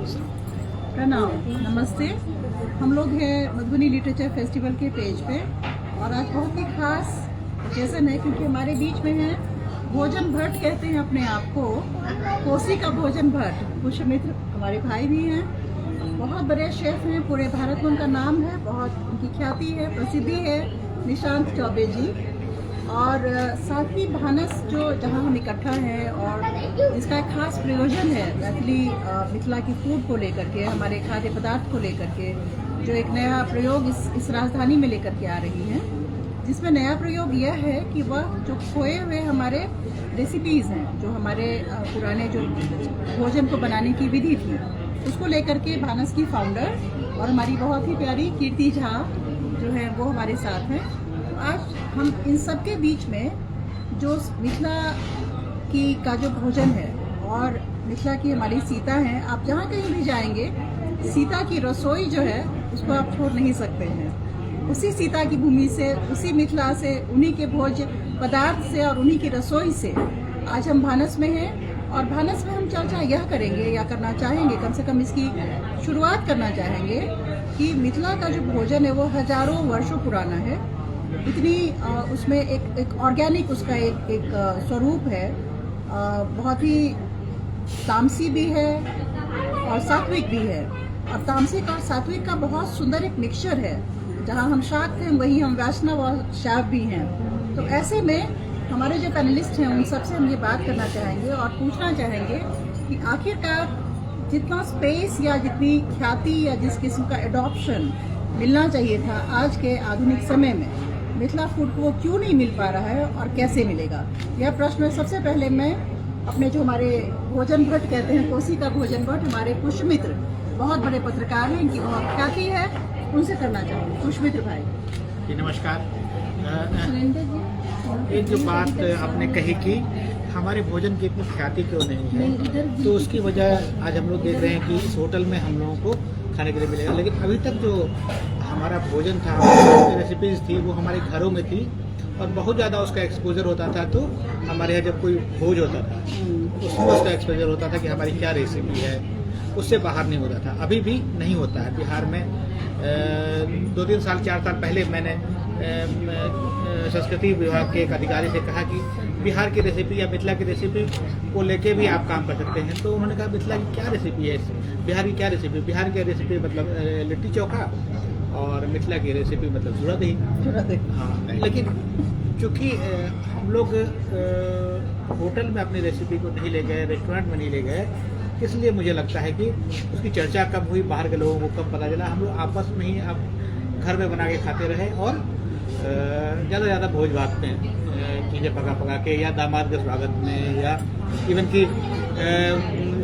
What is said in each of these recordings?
प्रणाम, नमस्ते। हम लोग हैं मधुबनी लिटरेचर फेस्टिवल के पेज पे और आज बहुत ही खास ओकेजन है क्योंकि हमारे बीच में है भोजन भट्ट, कहते हैं अपने आप को, कोसी का भोजन भट्ट। पुष्यमित्र हमारे भाई भी हैं, बहुत बड़े शेफ हैं, पूरे भारत में उनका नाम है, बहुत उनकी ख्याति है, प्रसिद्धि है, निशांत चौबे जी। और सातवीं भानस जो जहां हम इकट्ठा हैं और इसका एक खास प्रयोजन है मैथिली मिथिला की फूड को लेकर के, हमारे खाद्य पदार्थ को लेकर के, जो एक नया प्रयोग इस राजधानी में लेकर के आ रही हैं, जिसमें नया प्रयोग यह है कि वह जो खोए हुए हमारे रेसिपीज़ हैं, जो हमारे पुराने जो भोजन को बनाने की विधि थी, उसको लेकर के भानस की फाउंडर और हमारी बहुत ही प्यारी कीर्ति झा जो है वो हमारे साथ हैं। आज हम इन सब के बीच में जो मिथिला की का जो भोजन है और मिथिला की हमारी सीता हैं, आप जहाँ कहीं भी जाएंगे सीता की रसोई जो है उसको आप छोड़ नहीं सकते हैं। उसी सीता की भूमि से, उसी मिथिला से, उन्हीं के भोज पदार्थ से और उन्हीं की रसोई से आज हम भानस में हैं। और भानस में हम चर्चा यह करेंगे या करना चाहेंगे, कम से कम इसकी शुरुआत करना चाहेंगे कि मिथिला का जो भोजन है वो हजारों वर्षों पुराना है। इतनी उसमें एक ऑर्गेनिक उसका एक स्वरूप है, बहुत ही तामसी भी है और सात्विक भी है। और तामसिक और सात्विक का बहुत सुंदर एक मिक्सचर है, जहां हम शाक्त हैं वहीं हम वैष्णव और शैव भी हैं। तो ऐसे में हमारे जो पैनलिस्ट हैं उन सबसे हम ये बात करना चाहेंगे और पूछना चाहेंगे कि आखिरकार जितना स्पेस या जितनी ख्याति या जिस किस्म का एडॉप्शन मिलना चाहिए था आज के आधुनिक समय में, मिथिला फूड को क्यों नहीं मिल पा रहा है और कैसे मिलेगा, यह प्रश्न सबसे पहले मैं अपने जो हमारे भोजन भट्ट कहते हैं, कोसी का भोजन भट्ट, हमारे पुष्यमित्र बहुत बड़े पत्रकार हैं, इनकी बहुत ख्याति है, उनसे करना चाहूँगी। पुष्यमित्र भाई जी नमस्कार। एक जो बात आपने कही कि हमारे भोजन की इतनी ख्याति क्यों नहीं है, तो उसकी वजह आज हम लोग देख रहे हैं कि इस होटल में हम लोगों को खाने के लिए मिलेगा, लेकिन अभी तक जो हमारा भोजन था, रेसिपीज थी, वो हमारे घरों में थी और बहुत ज़्यादा उसका एक्सपोजर होता था। तो हमारे यहाँ जब कोई भोज होता था उसमें उसका एक्सपोजर होता था कि हमारी क्या रेसिपी है, उससे बाहर नहीं होता था। अभी भी नहीं होता है बिहार में। 2-3 साल 4 साल पहले मैंने संस्कृति विभाग के एक अधिकारी से कहा कि बिहार की रेसिपी या मिथिला की रेसिपी को लेके भी आप काम कर सकते हैं। तो उन्होंने कहा मिथिला की क्या रेसिपी है, बिहार की क्या रेसिपी? बिहार की रेसिपी मतलब लिट्टी चोखा और मिथिला की रेसिपी मतलब चूड़ा दही। हाँ, लेकिन चूँकि हम लोग होटल में अपनी रेसिपी को नहीं ले गए, रेस्टोरेंट में नहीं ले गए, इसलिए मुझे लगता है कि उसकी चर्चा कब हुई, बाहर के लोगों को कब पता चला। हम लोग आपस में ही अब घर में बना के खाते रहे और ज़्यादा ज़्यादा भोज भात में चीज़ें पका के, या दामाद के स्वागत में, या इवन कि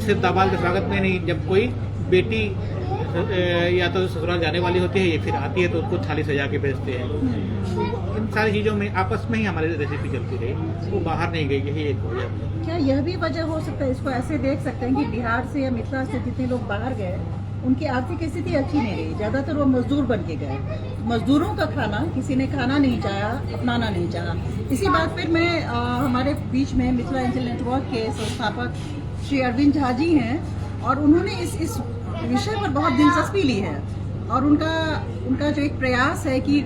सिर्फ दामाद के स्वागत में नहीं, जब कोई बेटी या तो ससुराल जाने वाली होती है या फिर आती है तो उसको थाली सजा के भेजते हैं। इन सारी चीज़ों में आपस में ही हमारी रेसिपी चलती रही, वो बाहर नहीं गई, यही एक वजह है। क्या यह भी वजह हो सकता है, इसको ऐसे देख सकते हैं कि बिहार से या मिथिला से जितने लोग बाहर गए उनकी आर्थिक स्थिति अच्छी नहीं रही, ज़्यादातर वो मजदूर बन के गए, मजदूरों का खाना किसी ने खाना नहीं चाहा, अपनाना नहीं चाहा। इसी बात पर मैं हमारे बीच में मिथिला एंजल नेटवर्क के संस्थापक श्री अरविंद झा जी हैं और उन्होंने इस विषय पर बहुत दिलचस्पी ली है और उनका जो एक प्रयास है कि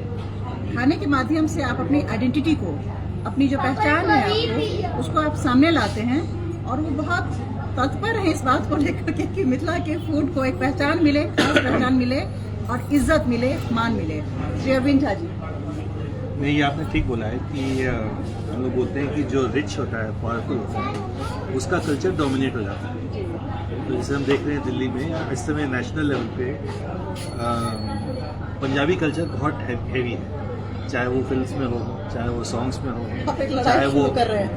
खाने के माध्यम से आप अपनी आइडेंटिटी को, अपनी जो पहचान है आपको, उसको आप सामने लाते हैं और वो बहुत तत्पर है इस बात को लेकर के कि मिथिला के फूड को एक पहचान मिले, खास पहचान मिले और इज्जत मिले, मान मिले। श्री अरविंद झा जी। नहीं, आपने ठीक बोला है कि हम लोग बोलते हैं कि जो रिच होता है, पावरफुल होता है, उसका कल्चर डोमिनेट हो जाता है। तो जैसे हम देख रहे हैं दिल्ली में इस समय नेशनल लेवल पे पंजाबी कल्चर बहुत हैवी है, चाहे वो फिल्म्स में हो, चाहे वो सॉन्ग्स में हो, चाहे वो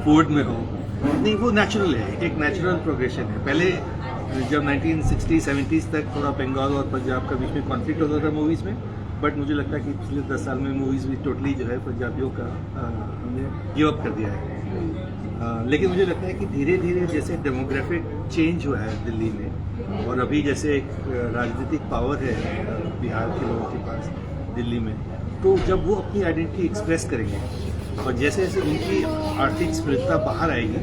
फूड में हो। नहीं, वो नेचुरल है, एक नेचुरल प्रोग्रेशन है। पहले जब 1960-70s तक थोड़ा बंगाल और पंजाब का बीच में कॉन्फ्लिक्ट होता था मूवीज़ में, बट मुझे लगता है कि पिछले 10 साल में मूवीज़ भी टोटली जो है पंजाबियों का हमने गिव अप कर दिया है। लेकिन मुझे लगता है कि धीरे धीरे जैसे डेमोग्राफिक चेंज हुआ है दिल्ली में, और अभी जैसे एक राजनीतिक पावर है बिहार के लोगों के पास दिल्ली में, तो जब वो अपनी आइडेंटिटी एक्सप्रेस करेंगे और जैसे जैसे उनकी आर्थिक स्थिरता बाहर आएगी,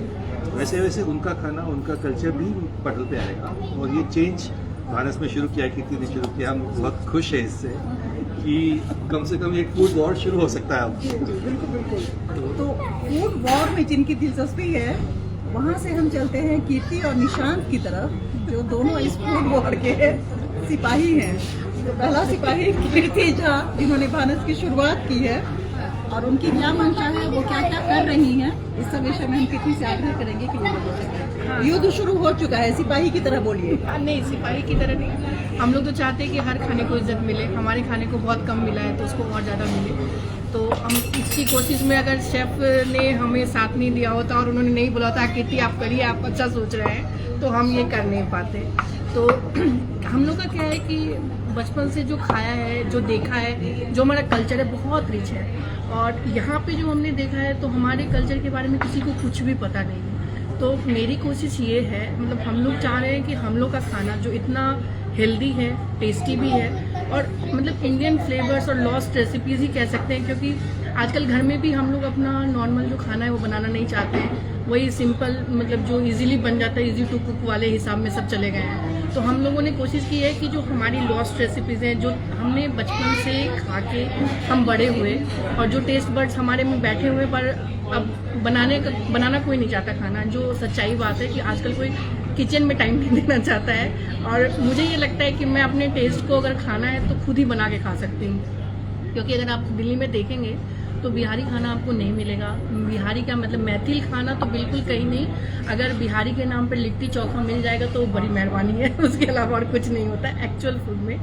वैसे वैसे उनका खाना, उनका कल्चर भी बदलते आएगा और ये चेंज भानस में शुरू किया, कीर्ति ने शुरू किया, हम बहुत खुश हैं इससे कि कम से कम एक फूड वॉर शुरू हो सकता है अब। बिल्कुल बिल्कुल। तो फूड वॉर में जिनकी दिलचस्पी है वहाँ से हम चलते हैं कीर्ति और निशांत की तरफ, जो दोनों इस फूड वॉर के सिपाही हैं। तो पहला सिपाही कीर्ति झा, जिन्होंने भानस की शुरुआत की है, और उनकी क्या मंशा है, वो क्या क्या कर रही हैं, इस सब विषय में हम कीर्ति से आग्रह करेंगे कि वो बोल सकें। युद्ध शुरू हो चुका है, सिपाही की तरह बोलिए। नहीं, सिपाही की तरह नहीं। हम लोग तो चाहते हैं कि हर खाने को इज्जत मिले। हमारे खाने को बहुत कम मिला है तो उसको और ज़्यादा मिले। तो हम इसकी कोशिश में, अगर शेफ़ ने हमें साथ नहीं दिया होता और उन्होंने नहीं बोला था कीर्ति आप करिए, आप अच्छा सोच रहे हैं, तो हम ये कर नहीं पाते। तो हम लोग का क्या है कि बचपन से जो खाया है, जो देखा है, जो हमारा कल्चर है बहुत रिच है, और यहाँ पे जो हमने देखा है तो हमारे कल्चर के बारे में किसी को कुछ भी पता नहीं है। तो मेरी कोशिश ये है, मतलब हम लोग चाह रहे हैं कि हम लोग का खाना जो इतना हेल्दी है, टेस्टी भी है, और मतलब इंडियन फ्लेवर्स और लॉस्ट रेसिपीज़ ही कह सकते हैं, क्योंकि आजकल घर में भी हम लोग अपना नॉर्मल जो खाना है वो बनाना नहीं चाहते हैं। वही सिंपल, मतलब जो इजीली बन जाता है, इजी टू कुक वाले हिसाब में सब चले गए हैं। तो हम लोगों ने कोशिश की है कि जो हमारी लॉस्ट रेसिपीज़ हैं, जो हमने बचपन से खा के हम बड़े हुए, और जो टेस्ट बड्स हमारे में बैठे हुए, पर अब बनाना कोई नहीं चाहता खाना। जो सच्चाई बात है कि आजकल कोई किचन में टाइम नहीं देना चाहता है, और मुझे ये लगता है कि मैं अपने टेस्ट को अगर खाना है तो खुद ही बना के खा सकती हूँ। क्योंकि अगर आप दिल्ली में देखेंगे तो बिहारी खाना आपको नहीं मिलेगा। बिहारी का मतलब मैथिल खाना तो बिल्कुल कहीं नहीं। अगर बिहारी के नाम पर लिट्टी चोखा मिल जाएगा तो बड़ी मेहरबानी है, उसके अलावा और कुछ नहीं होता एक्चुअल फूड में।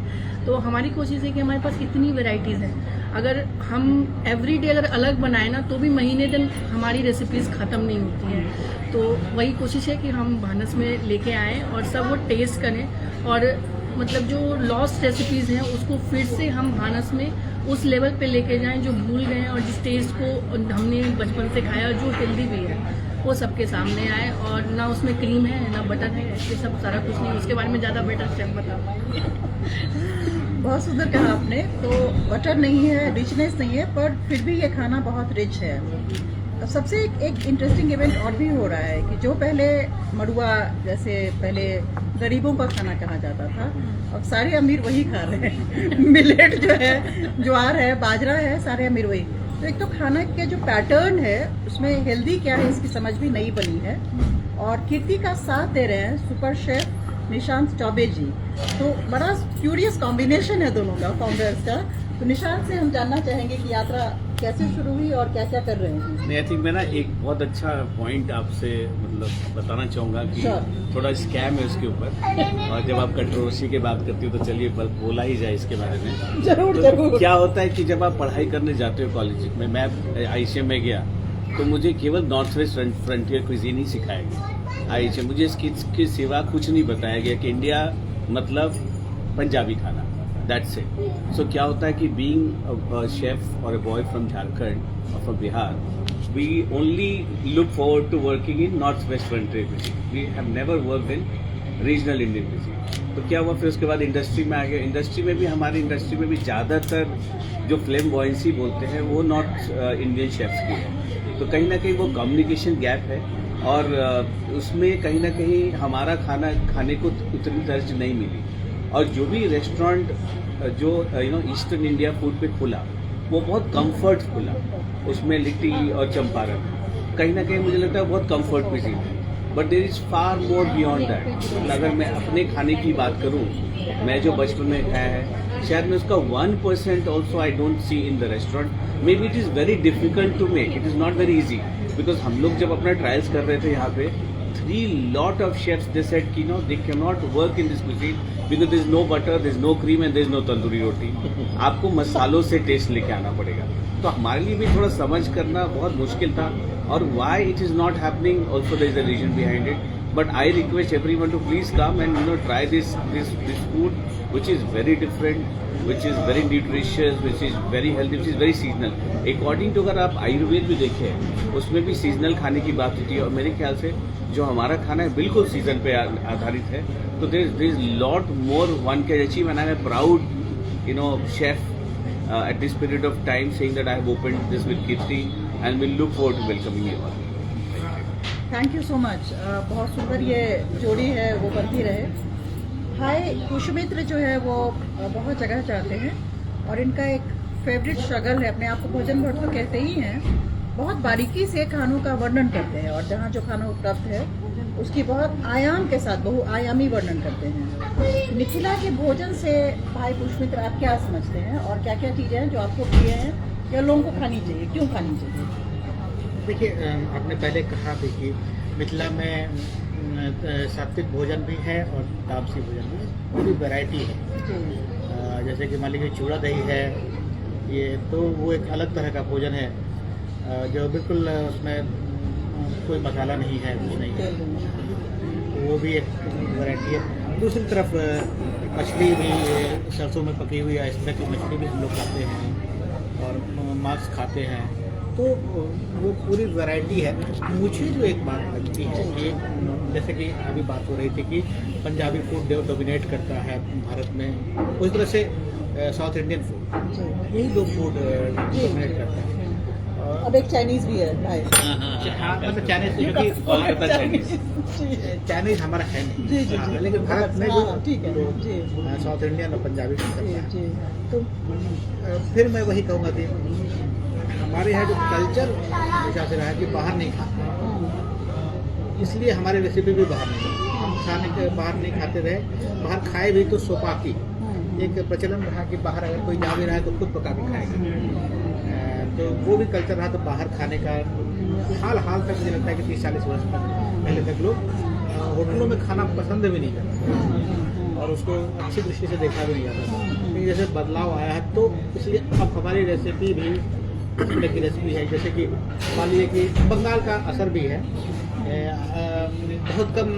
तो हमारी कोशिश है कि हमारे पास इतनी वेराइटीज़ हैं, अगर हम एवरीडे अगर अलग बनाए ना तो भी महीने दिन हमारी रेसिपीज़ ख़त्म नहीं होती हैं। तो वही कोशिश है कि हम भानस में लेके आएँ और सब वो टेस्ट करें, और मतलब जो लॉस्ट रेसिपीज़ हैं उसको फिर से हम भानस में उस लेवल पे लेके जाएं जो भूल गए हैं, और जिस टेस्ट को हमने बचपन से खाया और जो हेल्दी भी है वो सबके सामने आए। और ना उसमें क्रीम है ना बटर है, ये सब सारा कुछ नहीं। उसके बारे में ज़्यादा बेटर शेफ बताओ। बहुत सुंदर कहा आपने। तो बटर नहीं है, रिचनेस नहीं है, पर फिर भी ये खाना बहुत रिच है। सबसे एक इंटरेस्टिंग इवेंट और भी हो रहा है कि जो पहले मड़ुआ, जैसे पहले गरीबों का खाना कहा जाता था, अब सारे अमीर वही खा रहे हैं। मिलेट जो है, ज्वार है, बाजरा है, सारे अमीर वही। तो एक तो खाना के जो पैटर्न है उसमें हेल्दी क्या है इसकी समझ भी नहीं बनी है। और कीर्ति का साथ दे रहे हैं सुपर शेफ निशांत चौबे जी। तो बड़ा क्यूरियस कॉम्बिनेशन है दोनों का, फाउंडर्स का। तो निशांत से हम जानना चाहेंगे कि यात्रा कैसे शुरू हुई और क्या क्या कर रहे हैं। नहीं, आई थिंक मैं ना एक बहुत अच्छा पॉइंट आपसे मतलब बताना चाहूँगा कि थोड़ा स्कैम है उसके ऊपर, और जब आप कंट्रोवर्सी की बात करती हो तो चलिए बोला ही जाए इसके बारे में। जरूर तो जरूर। क्या होता है कि जब आप पढ़ाई करने जाते हो कॉलेज में, मैं ICM में गया तो मुझे केवल नॉर्थ वेस्ट फ्रंटियर क्विजीन ही सिखाया गया। ICM मुझे इसके सिवा कुछ नहीं बताया गया कि इंडिया मतलब पंजाबी खाना, दैट्स इट। सो क्या होता है कि बीइंग अ शेफ और अ बॉय फ्रॉम झारखंड और from Bihar, we only look forward to working in north west frontier cuisine. We have never worked in regional Indian cuisine. तो क्या हुआ, फिर उसके बाद इंडस्ट्री में आ गया। इंडस्ट्री में भी, हमारी इंडस्ट्री में भी ज़्यादातर जो फ्लेमबॉयंसी बोलते हैं वो नॉर्थ इंडियन शेफ्स की है। तो कहीं ना कहीं वो कम्युनिकेशन गैप है, और उसमें कहीं ना कहीं हमारा खाना खाने को उतनी तर्ज नहीं मिली। और जो भी रेस्टोरेंट जो ईस्टर्न इंडिया फूड पे खुला वो बहुत कंफर्ट खुला, उसमें लिट्टी और चंपारण कहीं ना कहीं मुझे लगता है बहुत कंफर्ट क्विजीन है। But there is far more beyond that. अगर मैं अपने खाने की बात करूं, मैं जो बचपन में खाया है, शायद मैं उसका 1% also I don't see in the restaurant. Maybe it is very difficult to make, it is not very easy, because हम लोग जब अपना ट्रायल्स कर रहे थे यहाँ पे, 3 lot of chefs they said कि they cannot work in this cuisine because there is no butter, there is no cream and there is no tandoori रोटी। आपको मसालों से टेस्ट लेके आना पड़ेगा। तो हमारे लिए भी थोड़ा समझ करना बहुत मुश्किल था, और why it is not happening also there is a reason behind it. But I request everyone to please come and try this food which is very different, which is very nutritious, which is very healthy, which is very seasonal. According to अगर आप आयुर्वेद भी देखें उसमें भी seasonal खाने की बात होती है, और मेरे ख्याल से जो हमारा खाना है बिल्कुल सीजन पे आधारित है। तो there is lot more one can achieve, and I am proud chef at this period of time saying that I have opened this with Kirti and will look forward to welcoming you all. Thank you so much. बहुत सुंदर ये जोड़ी है, वो बनती रहे। भाई पुष्पमित्र जो है वो बहुत जगह जाते हैं और इनका एक फेवरेट स्ट्रगल है, अपने आप को भोजन भट्ट तो कहते ही हैं, बहुत बारीकी से खानों का वर्णन करते हैं और जहाँ जो खाना उपलब्ध है उसकी बहुत आयाम के साथ बहुआयामी वर्णन करते हैं। मिथिला के भोजन से भाई पुष्पमित्र आप क्या समझते हैं और क्या क्या चीज़ें हैं जो आपको प्रिय हैं या लोगों को खानी चाहिए, क्यों खानी चाहिए? देखिए, आपने पहले कहा भी कि मिथिला में सात्विक भोजन भी है और तामसी भोजन भी है, पूरी वैरायटी है। जैसे कि मान लीजिए चूड़ा दही है, ये तो वो एक अलग तरह का भोजन है जो बिल्कुल उसमें कोई मसाला नहीं है, कुछ नहीं है, वो भी एक वैरायटी है। दूसरी तरफ मछली भी, सरसों में पकी हुई इस तरह की मछली भी हम लोग खाते हैं और मांस खाते हैं, तो वो पूरी वैरायटी है। मुझे जो एक बात लगती है कि जैसे कि अभी बात हो रही थी कि पंजाबी फूड डोमिनेट करता है भारत में, उस तरह से साउथ इंडियन फूड, यही दो फूड डोमिनेट करता है। अब एक चाइनीज भी है भाई। हाँ, मतलब चाइनीज, क्योंकि कोलकाता चाइनीज, चाइनीज हमारा है नहीं। जी, जी, हाँ, जी। लेकिन भारत में जो ठीक है, तो, जी। साउथ इंडियन और पंजाबी जी, जी। तो फिर मैं वही कहूँगा कि हमारे यहाँ जो कल्चर हिसाब से रहा है कि बाहर नहीं खाते, इसलिए हमारे रेसिपी भी बाहर नहीं खाने के, बाहर नहीं खाते रहे। बाहर खाए भी तो सोपाकी, एक प्रचलन रहा कि बाहर अगर कोई जा भी रहा है तो खुद पका के खाएगा, तो वो भी कल्चर रहा। तो बाहर खाने का हाल तक मुझे लगता है कि 30-40 वर्ष तक पहले तक लोग होटलों में खाना पसंद भी नहीं करते और उसको अच्छी दृष्टि से देखा भी नहीं जाता था। लेकिन जैसे बदलाव आया है तो इसलिए अब हमारी रेसिपी भी इस तरह की रेसिपी है। जैसे कि मान लीजिए कि बंगाल का असर भी है, बहुत कम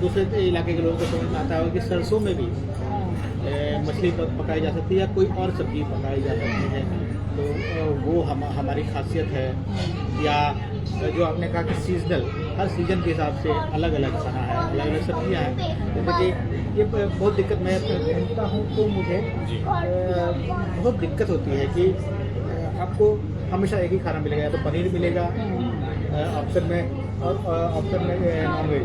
दूसरे इलाके के लोगों को समझ में आता है कि सरसों में भी मछली पकाई जा सकती है या कोई और सब्जी पकाई जा सकती है, तो वो हमारी खासियत है। या जो आपने कहा कि सीजनल, हर सीजन के हिसाब से अलग अलग खाना है, अलग अलग सब्जियाँ हैं। जैसे कि ये बहुत दिक्कत, मैं घूमता हूँ तो मुझे बहुत दिक्कत होती है कि आपको हमेशा एक ही खाना मिलेगा, या तो पनीर मिलेगा ऑप्शन में और ऑप्शन में नॉनवेज,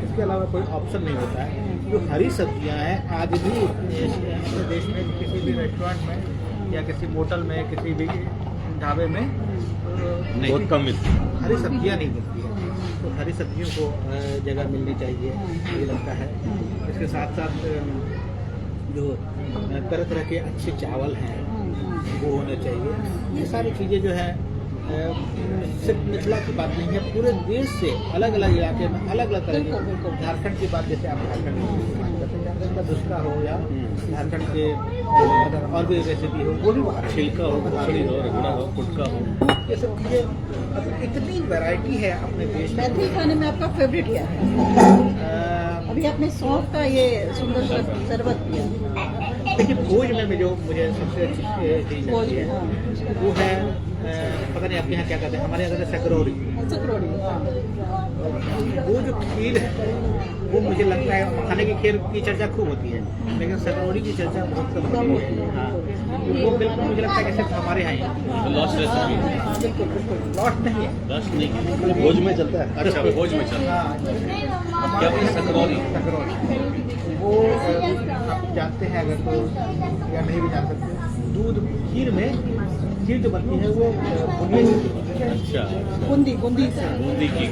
इसके अलावा कोई ऑप्शन नहीं होता है। जो हरी सब्जियां हैं आज भी अपने देश में किसी भी रेस्टोरेंट में या किसी होटल में, किसी भी ढाबे में बहुत कम मिलती है, हरी सब्जियां नहीं मिलती है। तो हरी सब्जियों को जगह मिलनी चाहिए, मुझे लगता है। इसके साथ साथ जो तरह तरह के अच्छे चावल हैं वो होने चाहिए। ये सारी चीज़ें जो है सिर्फ मिथिला की बात नहीं है, पूरे देश से अलग अलग इलाके में अलग अलग तरह की। झारखंड की बात, जैसे आप झारखंड का दूसरा हो या झारखंड के अगर और भी रेसिपी हो, वो भी वहाँ छिलका हो, खिचड़ी हो, रगड़ा हो, पुटका हो, ये सब चीज़ें। अब इतनी वैरायटी है अपने देश में। मैथिली खाने में आपका फेवरेट क्या है? अभी आपने सौंफ का ये सुंदर शरबत पिया। देखिए, भोज में जो मुझे सबसे अच्छी चीज़ लगती है वो है, पता नहीं आपके यहाँ क्या कहते हैं, हमारे यहाँ कहते हैं सकरौरी। वो जो खीर है वो मुझे लगता है, खाने की खीर की चर्चा खूब होती है लेकिन सकरौरी की चर्चा बहुत कम होती है। हाँ, वो बिल्कुल मुझे लगता है कि सिर्फ हमारे यहाँ ही है। लॉस्ट रेसिपी, लॉस्ट नहीं है, लॉस्ट नहीं, भोज में चलता है। अच्छा भोज में चलता है। हाँ, क्या बोले, सकरौरी? सकरौरी वो आप जानते हैं अगर तो, या नहीं भी जान सकते, दूध खीर में खीर जो बनती है वो बुनिया, अच्छा, बूंदी से बूंदी की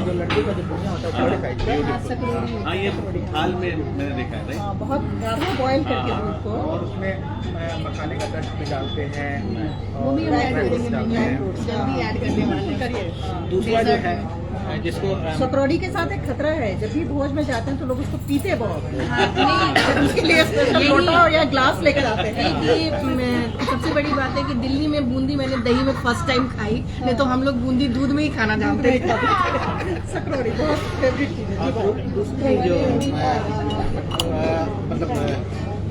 जो लड्डू का जो बुनिया होता है वो खाई। हाँ, ये थाल में मैंने देखा है, हाँ, बहुत गाढ़ा बॉयल करके हाँ, दूध को और उसमें मसाले का दर्द भी डालते हैं वो और भी हम ऐड ड्राई करेंगे, फ्रूट्स डालते हैं। जल्दी ऐड करने वाले करिए। दूसरा जो है जिसको सकरौड़ी के साथ एक खतरा है, जब भी भोज में जाते हैं तो लोग उसको पीते बहुत उसके लिए स्पेशल लोटा या ग्लास लेकर आते हैं। सबसे बड़ी बात है कि दिल्ली में बूंदी मैंने दही में फर्स्ट टाइम खाई, नहीं तो हम लोग बूंदी दूध में ही खाना जानते हैं। सकरौड़ी बहुत फेवरेट चीज़ है। और दूसरी जो मतलब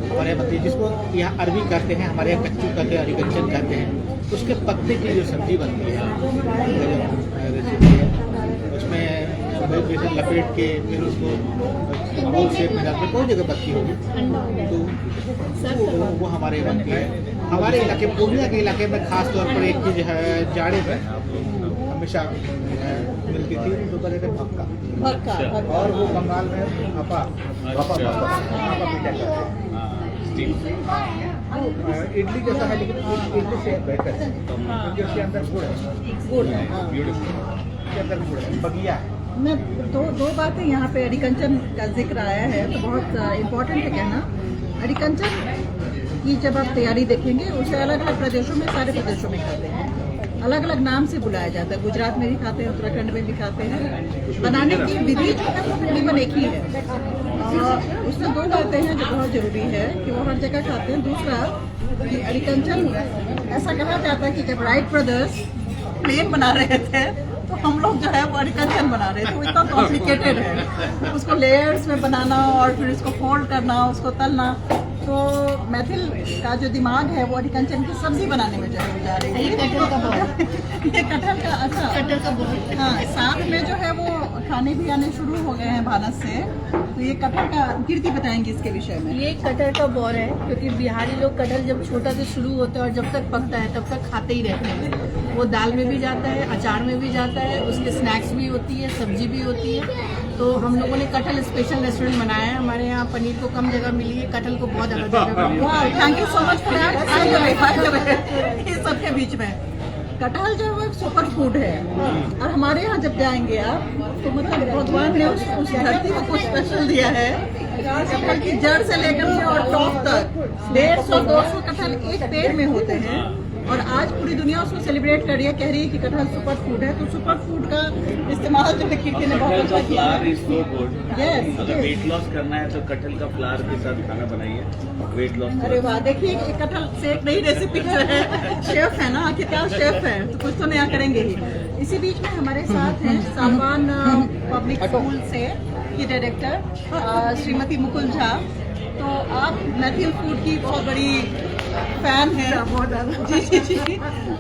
हमारे यहाँ बनती है, जिसको यहाँ अरबी कहते हैं, हमारे यहाँ कच्चू कहते हैं, अरिकंचन कहते हैं, उसके पत्ते की जो सब्जी बनती है रेसिपी है, उसमें जैसे लपेट के फिर उसको गोल शेप में डालते, कोई जगह बनती होगी तो वो हमारे यहाँ बनती है। हमारे इलाके, पूर्णिया के इलाके में खास तौर पर एक चीज़ है, जाड़े में हमेशा मिलती थी तो कहते थे भक्का, भक्का भक्का। और वो बंगाल में भापा भापा अच्छा। भापा पीटा करते हैं। स्टीम इडली जैसा है लेकिन इडली से बेहतर है क्योंकि उसके अंदर गुड़ है, गुड़ है, हाँ। उसके अंदर गुड़ है, बगिया है। मैं दो बातें यहाँ पे एडिकंचन का जिक्र आया है तो बहुत इम्पोर्टेंट है कहना। एडिकंचन की जब आप तैयारी देखेंगे उसे अलग अलग प्रदेशों में, सारे प्रदेशों में खाते हैं, अलग अलग नाम से बुलाया जाता है। गुजरात में भी खाते हैं, उत्तराखंड में भी खाते हैं। बनाने की विधि जो है वो तकरीबन एक ही है। उसमें दो बातें हैं जो बहुत जरूरी है कि वो हर जगह खाते हैं। दूसरा कि एडिकंचन ऐसा कहा जाता है कि जब राइट ब्रदर्स प्लेन बना रहे थे तो हम लोग जो है वो एडिकंचन बना रहे थे। वो इतना कॉम्प्लिकेटेड है, उसको लेयर्स में बनाना और फिर इसको फोल्ड करना, उसको तलना। तो मैथिल का जो दिमाग है वो एडिकंचन की सब्जी बनाने में जा रही है। ये कटहल का अच्छा कटहल का बहुत हाँ, साथ में जो है वो खाने भी आने शुरू हो गए हैं भानस से। तो ये कटहल का कीर्ति बताएंगे इसके विषय में। ये कटहल का बौर है क्योंकि बिहारी लोग कटहल जब छोटा से शुरू होता है और जब तक पकता है तब तक खाते ही रहते हैं। वो दाल में भी जाता है, अचार में भी जाता है, उसके स्नैक्स भी होती है, सब्जी भी होती है। तो हम लोगों ने कटहल स्पेशल रेस्टोरेंट बनाया है। हमारे यहाँ पनीर को कम जगह मिली है, कटहल को बहुत ज़्यादा जगह मिली है। वाह, thank you so much for that. इस सबके बीच में कटहल जो है वो एक सुपर फूड है और हमारे यहाँ जब जाएंगे आप तो मतलब भगवान ने उस धरती को कुछ स्पेशल दिया है। कटहल की जड़ से लेकर के और टॉप तक 150-200 कटहल एक पेड़ में होते हैं और आज पूरी दुनिया उसको सेलिब्रेट कर रही है, कह रही है कि कटहल सुपर फूड है। तो सुपर फूड का इस्तेमाल जो है कीर्ति ने बहुत कटहल अच्छा का किया फ्लावर है। Is so good. Yes, अगर yes. वेट लॉस करना है तो कटहल का फ्लावर के साथ खाना बनाइए, वेट लॉस। अरे वाह, देखिए एक कटहल से एक नई रेसिपी जो है। शेफ है ना, आखिरकार शेफ है तो कुछ तो नया करेंगे ही। इसी बीच में हमारे साथ हैं सालवान पब्लिक स्कूल से की डायरेक्टर श्रीमती मुकुल झा। तो आप मैथिल फूड की बहुत बड़ी फैन है, बहुत ज़्यादा। जी जी जी।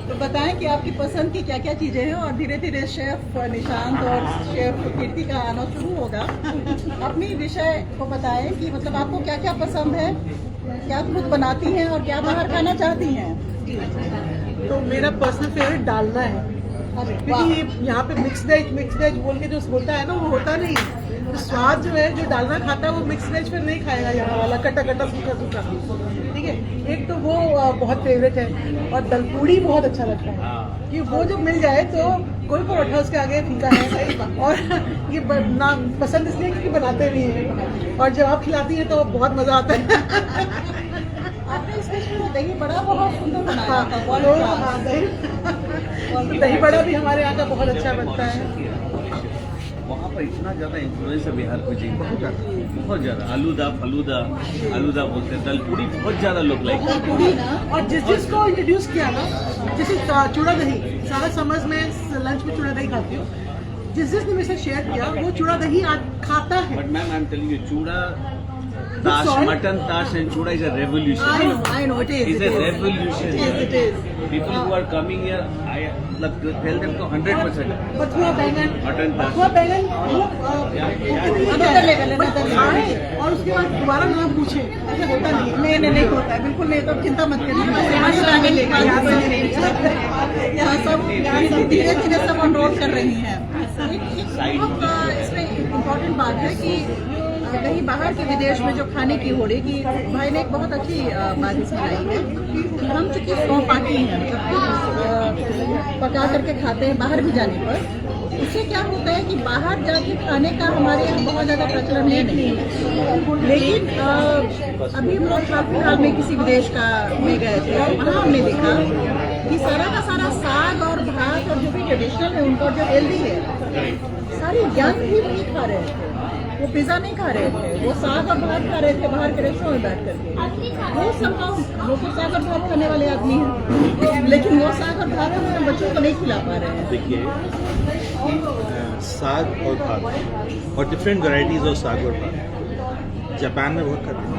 तो बताएं कि आपकी पसंद की क्या क्या चीज़ें हैं और धीरे धीरे शेफ निशांत और शेफ कीर्ति का आना शुरू होगा। अपनी विषय को बताएं कि मतलब आपको क्या क्या पसंद है, क्या खुद बनाती हैं और क्या बाहर खाना चाहती हैं। तो मेरा पर्सनल फेवरेट डालना है क्योंकि ये यहाँ पे मिक्स वेज बोल के जो होता है ना वो होता नहीं। तो स्वाद जो है जो डालना खाता है वो मिक्स वेज फिर नहीं खाएगा यहाँ वाला कटा कटा सूखा सूखा। ठीक है, एक तो वो बहुत फेवरेट है और दलपूड़ी बहुत अच्छा लगता है कि वो जब मिल जाए तो कोई परोठा उसके आगे फीका है। और ये ना पसंद इसलिए क्योंकि बनाते भी हैं और जब आप खिलाती हैं तो बहुत मजा आता है। आपने इसमें दही बड़ा बहुत सुंदर बनाया था। दही बड़ा भी हमारे यहाँ का बहुत अच्छा बनता है। वहाँ पर इतना ज्यादा इन्फ्लुएंस है बिहार कुजीन, बहुत ज्यादा। आलूदा फलूदा, आलूदा बोलते हैं, दलपूड़ी बहुत ज्यादा लोग लाइक करते हैं। और जिसको इंट्रोड्यूस किया ना, जैसे चूड़ा दही, सारा समझ में लंच में चूड़ा दही खाती हूँ, जिसने मेरे से शेयर किया वो चूड़ा दही आज खाता है। But ma'am I am telling you, चूड़ा ताश, मटन ताश and चूड़ा is a revolution. I know it is. It's a revolution. It is. People who are coming here, I tell them to 100%. बथुआ बैंगन, मटन ताश। बथुआ बैंगन वो Another level, another level. खाए और उसके बाद दोबारा नाम पूछे, ऐसा होता नहीं है। नहीं होता है, बिल्कुल नहीं। तो चिंता मत करिए, यहाँ सब धीरे धीरे सब अनरोल कर रही हैं। एक बहुत इसमें इम्पोर्टेंट बात है कि कहीं बाहर के विदेश में जो खाने की हो रही कि भाई ने एक बहुत अच्छी बात इसमें लाई है। हम चूंकि स्लो पार्टी हैं, मतलब पका करके खाते हैं बाहर भी जाने पर, उससे क्या होता है कि बाहर जाके खाने का हमारे यहाँ बहुत ज़्यादा प्रचलन है नहीं। लेकिन अभी हम लोग हाल फिलहाल में किसी विदेश में गए थे और वहाँ हमने देखा कि सारा का सारा साग और भात और जो भी ट्रेडिशनल है उनका जो हेल्दी है, सारी यंग भी नहीं खा रहे थे। वो पिज्जा नहीं खा रहे थे, वो साग और भात खा रहे थे बाहर के रेस्टोरेंट में बैठ करके। वो सब लोग साग और भात खाने वाले आदमी हैं, लेकिन वो साग और भात हम बच्चों को नहीं खिला पा रहे हैं। देखिए, साग और भात और डिफरेंट वैरायटीज ऑफ साग और भात जापान में बहुत खाते हैं,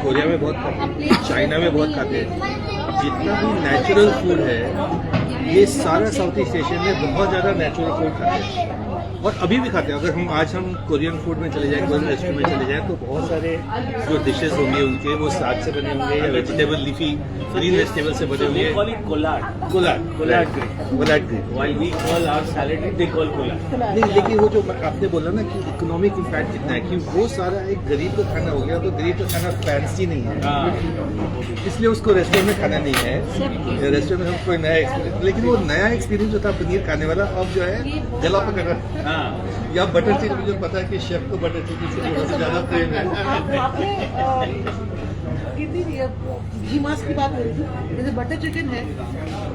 कोरिया में बहुत खाते हैं, चाइना में बहुत खाते हैं। जितना भी नेचुरल फूड है ये सारा साउथ ईस्ट एशिया में बहुत ज़्यादा नेचुरल फूड खाते हैं। और अभी भी खाते हैं। अगर हम कोरियन फूड में चले जाएं, कोरियन रेस्टोरेंट में चले जाएं, तो बहुत सारे जो डिशेस होंगे उनके वो साग से बने होंगे या वेजिटेबल लीफी ग्रीन वेजिटेबल से बने They call होंगे। it collard. Kolad green. While we call our salad, they call collard. नहीं, लेकिन वो जो आपने बोला ना कि इकोनॉमिक इम्पैक्ट कितना है, कि वो सारा एक गरीब का खाना हो गया, तो गरीब का खाना फैंसी नहीं है, हाँ, इसलिए उसको रेस्टोरेंट में खाना नहीं है। रेस्टोरेंट में हम कोई नया एक्सपीरियंस, लेकिन वो नया एक्सपीरियंस जो था पनीर खाने वाला, अब जो है गला पकड़ रहा है। हाँ. या बटर चिकन, मुझे पता है कि शेफ को बटर चिकन से बहुत ज्यादा प्रेम है। आपने कितनी घी मांस की बात हो रही थी, जैसे बटर चिकन है,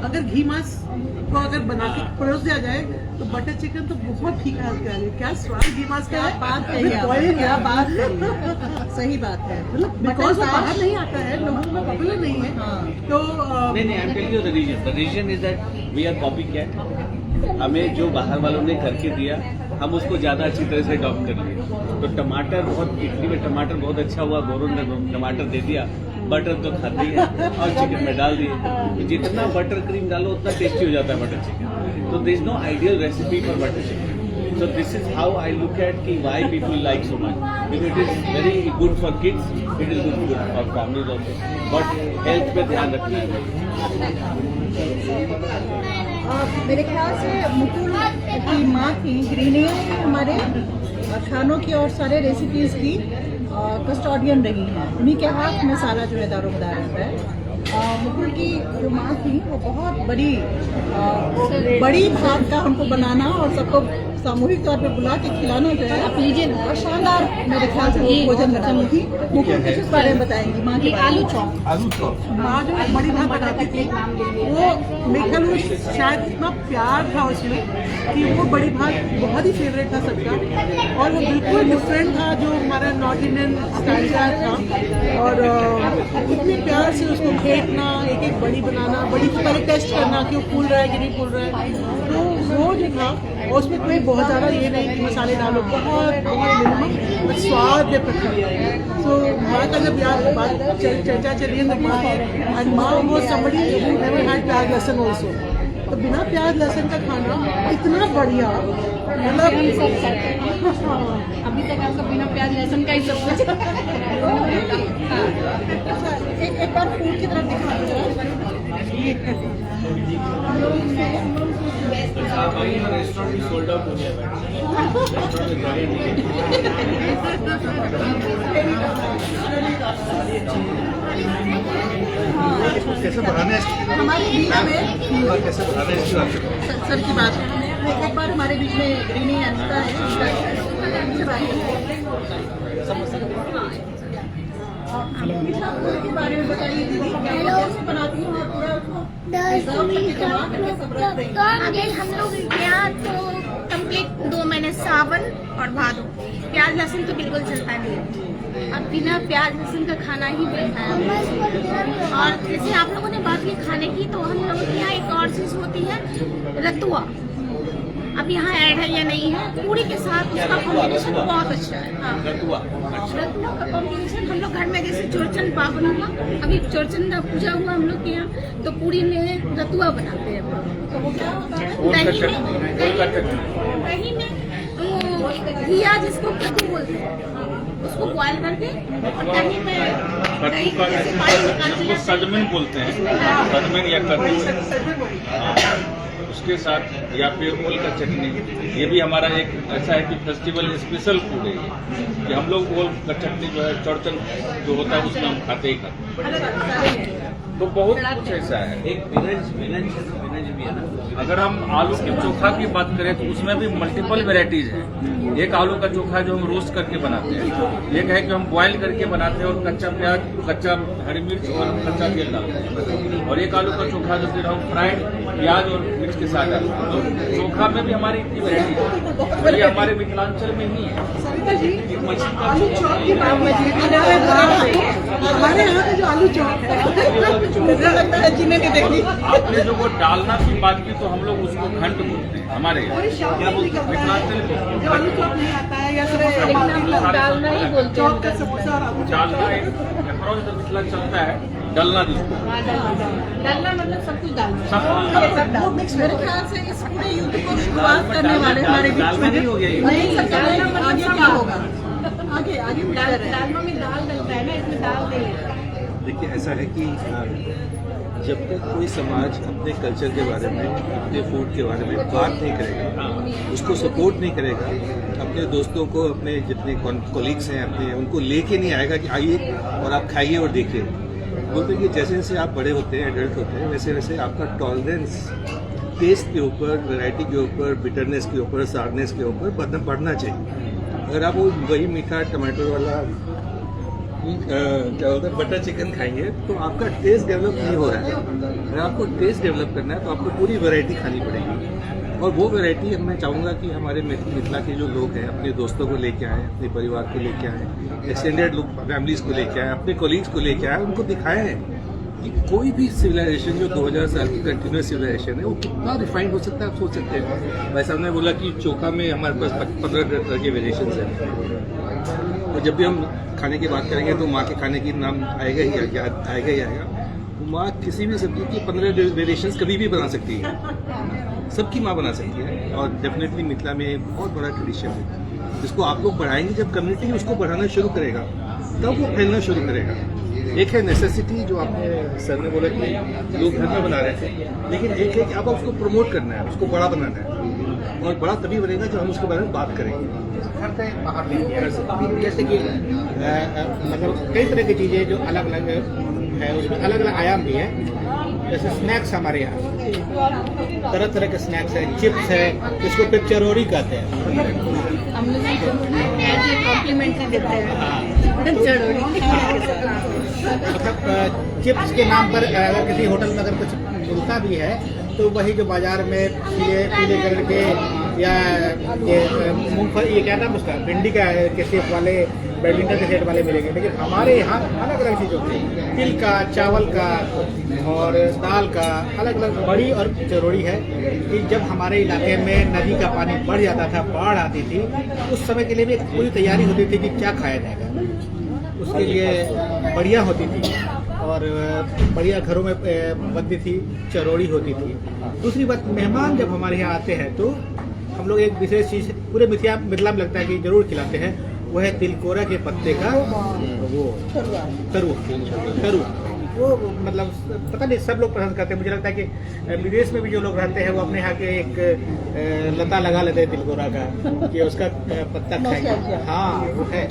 अगर घी मांस को अगर बना के परोस दिया जाए तो बटर चिकन तो बहुत फीका लगता है। क्या स्वाद घी मांस का क्या है, बात कही आपने, क्या बात कही, सही बात है। मतलब बिकॉज वो बाहर नहीं आता है, लोगों में पॉपुलर नहीं है, हाँ। तो नहीं, I'm telling you the reason. The reason is that we are copycat. हमें जो बाहर वालों ने करके दिया, हम उसको ज्यादा अच्छी तरह से अडॉप्ट कर लिए। तो टमाटर बहुत, इटली में टमाटर बहुत अच्छा हुआ, गोरों ने टमाटर दे दिया, बटर तो खाते ही है और चिकन में डाल दिए। तो जितना बटर क्रीम डालो उतना टेस्टी हो जाता है बटर चिकन। तो there is no ideal recipe for butter chicken. So this is how I look at कि why people like so much. Because it is very good for kids, it is good for families also. But health पे ध्यान रखना है। मेरे ख्याल से मुकुल की माँ थी, गृहिणियाँ हमारे खानों की और सारे रेसिपीज़ की कस्टोडियन रही हैं। उन्हीं के हाथ में सारा जो है दारोमदार रहता है। मुकुल की जो माँ थी वो बहुत बड़ी भात का हमको बनाना और सबको सामूहिक तौर पे बुला के खिलाना जो है, आप लीजिए ना, और शानदार मेरे ख्याल से वो भोजन बनानी थी। मुकुल कुछ इस बारे में बताएंगी माँ की आलू चॉप। माँ जो बड़ी भात बनाती थी, वो मेरे ख्याल में शायद इतना प्यार था उसमें कि वो बड़ी भात बहुत ही फेवरेट था सबका, और वो बिल्कुल डिफरेंट था जो हमारा नॉर्थ इंडियन स्टाइल का था। और इतने प्यार से उसको फेंटना, एक एक बड़ी बनाना, बड़ी पहले टेस्ट करना कि वो फूल रहा है कि नहीं फूल रहा है। तो वो जो था, और उसमें कोई बहुत ज़्यादा ये नहीं कि मसाले डालो, बहुत मिनिमम, बस स्वाद दे पड़ता है। तो माँ का जब याद बात चर्चा चली है, तो माँ एंड माँ वो somebody who never had प्याज लहसुन also, तो बिना प्याज लहसुन का खाना इतना बढ़िया, मतलब अभी तक आपका बिना प्याज लहसुन का ही सब कुछ। एक बार फूड की तरफ दिखा दो। रेस्टोरेंट सोल्ड आउट हो कैसे बनाना है, हमारे बीच में कैसे बनाना है इसकी बात करें। सर की बात है, एक बार हमारे बीच में गृहिणी अनिता है, के बारे में बताइए दीदी, कैसे बनाती हूँ आप पूरा उसको आगे हम लोग यहाँ तो कंप्लीट 2 महीने सावन और भादो, प्याज लहसुन तो बिल्कुल चलता नहीं, अब बिना प्याज लहसुन का खाना ही बनता है। और जैसे आप लोगों ने बात की खाने की, तो हम लोगों के यहाँ एक और चीज होती है रतुआ। अब यहाँ ऐड है या नहीं है, पूरी के साथ उसका कॉम्बिनेशन बहुत अच्छा है। हाँ, रतुआ का कॉम्बिनेशन हम लोग घर में, जैसे चौरचन पावन हुआ, अभी चौरचन पूजा हुआ हम लोग के यहाँ, तो पूरी में रतुआ बनाते हैं। दही में वो घिया जिसको कद्दू बोलते हैं, उसको बॉयल करके और दही में दही जैसे पानी निकालते हैं, सजमन बोलते हैं, सजमन या कद्दू, उसके साथ या फिर ओल का चटनी। ये भी हमारा एक ऐसा है कि फेस्टिवल स्पेशल फूड है ये, कि हम लोग ओल का चटनी जो है चौरचन जो होता है उसमें हम खाते ही खाते। तो बहुत कुछ ऐसा है। एक विनज भी है ना। अगर हम आलू के चोखा की बात करें तो उसमें भी मल्टीपल वेराइटीज हैं। एक आलू का चोखा जो हम रोस्ट करके बनाते हैं, एक है कि हम बॉयल करके बनाते हैं और कच्चा प्याज, कच्चा हरी मिर्च और कच्चा तेल डालते हैं, और एक आलू का चोखा जो फिर हम फ्राइड प्याज और मिर्च के साथ डालते हैं। तो चोखा में भी हमारी इतनी वेराइटी है, ये हमारे मिथिलांचल में ही है। सरिता जी, आलू चॉप की बात हमारे यहाँ का जो आलू चौक है मुझे लगता है जिन्हें नहीं देखी। आपने जो वो डालना की बात की तो हम लोग उसको घंट बोलते हैं हमारे यहाँ। क्या बोलते हैं? मिथिलांचल में जो आलू चौक नहीं आता है या समोसा डालना ही बोलते चौक का समोसा और आलू डालना एक अप्रोच जो मिथिला चलता है डलना जिसको डालना मतलब सब कुछ डालना। सब वो मिक्स मेरे ख्याल से इस पूरे युद्ध को शुरुआत करने वाले हमारे बीच में नहीं हो गया ये। नहीं सकता है आगे क्या होगा, आगे आगे दालों में दाल डलता है ना, इसमें दाल नहीं है। देखिए ऐसा है कि जब तक कोई समाज अपने कल्चर के बारे में, अपने फूड के बारे में बात नहीं करेगा, उसको सपोर्ट नहीं करेगा, अपने दोस्तों को, अपने जितने कोलीग्स हैं अपने, उनको लेके नहीं आएगा कि आइए और आप खाइए और देखिए। बोलते हैं कि जैसे जैसे आप बड़े होते हैं, एडल्ट होते हैं, वैसे वैसे आपका टॉलरेंस टेस्ट के ऊपर, वैरायटी के ऊपर, बिटरनेस के ऊपर, सारनेस के ऊपर बढ़ना चाहिए। अगर आप वही मीठा टमाटर वाला क्या होता है बटर चिकन खाएंगे तो आपका टेस्ट डेवलप नहीं हो रहा है। अगर आपको टेस्ट डेवलप करना है तो आपको पूरी वैरायटी खानी पड़ेगी, और वो वैरायटी मैं चाहूँगा कि हमारे मिथिला के जो लोग हैं अपने दोस्तों को लेके आएँ, अपने परिवार को लेके आएँ, एक्सटेंडेड लोग फैमिलीज़ को लेके आएँ, अपने कोलीग्स को लेके आएँ, उनको दिखाएँ कि कोई भी सिविलाइजेशन जो 2000 साल की कंटिन्यूस सिविलाइजेशन है वो कितना रिफाइंड हो सकता है आप सोच सकते हैं। भाई साहब ने बोला कि चोखा में हमारे पास 15 तरह के वेरिएशन हैं, और जब भी हम खाने की बात करेंगे तो माँ के खाने की नाम आएगा ही आएगा। माँ किसी भी सब्जी की 15 वेरिएशंस कभी भी बना सकती है, सबकी माँ बना सकती है, और डेफिनेटली मिथिला में एक बहुत बड़ा ट्रेडिशन है जिसको आप लोग बढ़ाएंगे। जब कम्युनिटी उसको बढ़ाना शुरू करेगा तब वो फैलना शुरू करेगा। एक है नेसेसिटी जो आपने सर ने बोला कि लोग घर में बना रहे थे, लेकिन एक है कि अब उसको प्रमोट करना है, उसको बड़ा बनाना है, और बड़ा तभी बनेगा जब हम उसके बारे में बात करेंगे। घर से बाहर ले गया, जैसे कि मतलब कई तरह की चीज़ें जो अलग अलग है, उसमें अलग अलग आयाम भी है। जैसे स्नैक्स हमारे यहाँ तरह तरह के स्नैक्स हैं, चिप्स है, जिसको पे चरौरी कहते हैं। हम लोग कॉम्प्लीमेंट्री देते हैं चरौरी। मतलब चिप्स के नाम पर अगर किसी होटल में अगर कुछ मिलता भी है तो वही जो बाजार में पीले कलर के या ये मूंगफली, ये क्या नाम उसका, भिंडी का के शेप वाले, बैडमिंटन के सेट वाले मिलेंगे। लेकिन हमारे यहाँ अलग अलग चीज़ों की, तिल का, चावल का और दाल का अलग अलग बड़ी और चरौड़ी है। कि जब हमारे इलाके में नदी का पानी बढ़ जाता था, बाढ़ आती थी, उस समय के लिए भी पूरी तैयारी होती थी कि क्या खाया जाएगा। उसके लिए बढ़िया होती थी और बढ़िया घरों में बनती थी, चरौड़ी होती थी। दूसरी बात, मेहमान जब हमारे यहाँ आते हैं तो हम लोग एक विशेष चीज़ पूरे मिथिला में लगता है कि जरूर खिलाते हैं, वो है तिलकोरा के पत्ते का वो तरुआ। वो मतलब पता नहीं सब लोग पसंद करते हैं। मुझे लगता है कि विदेश में भी जो लोग रहते हैं वो अपने यहाँ के एक लता लगा लेते हैं तिलकोरा का, कि उसका पत्ता खाएंगे। हाँ वो है,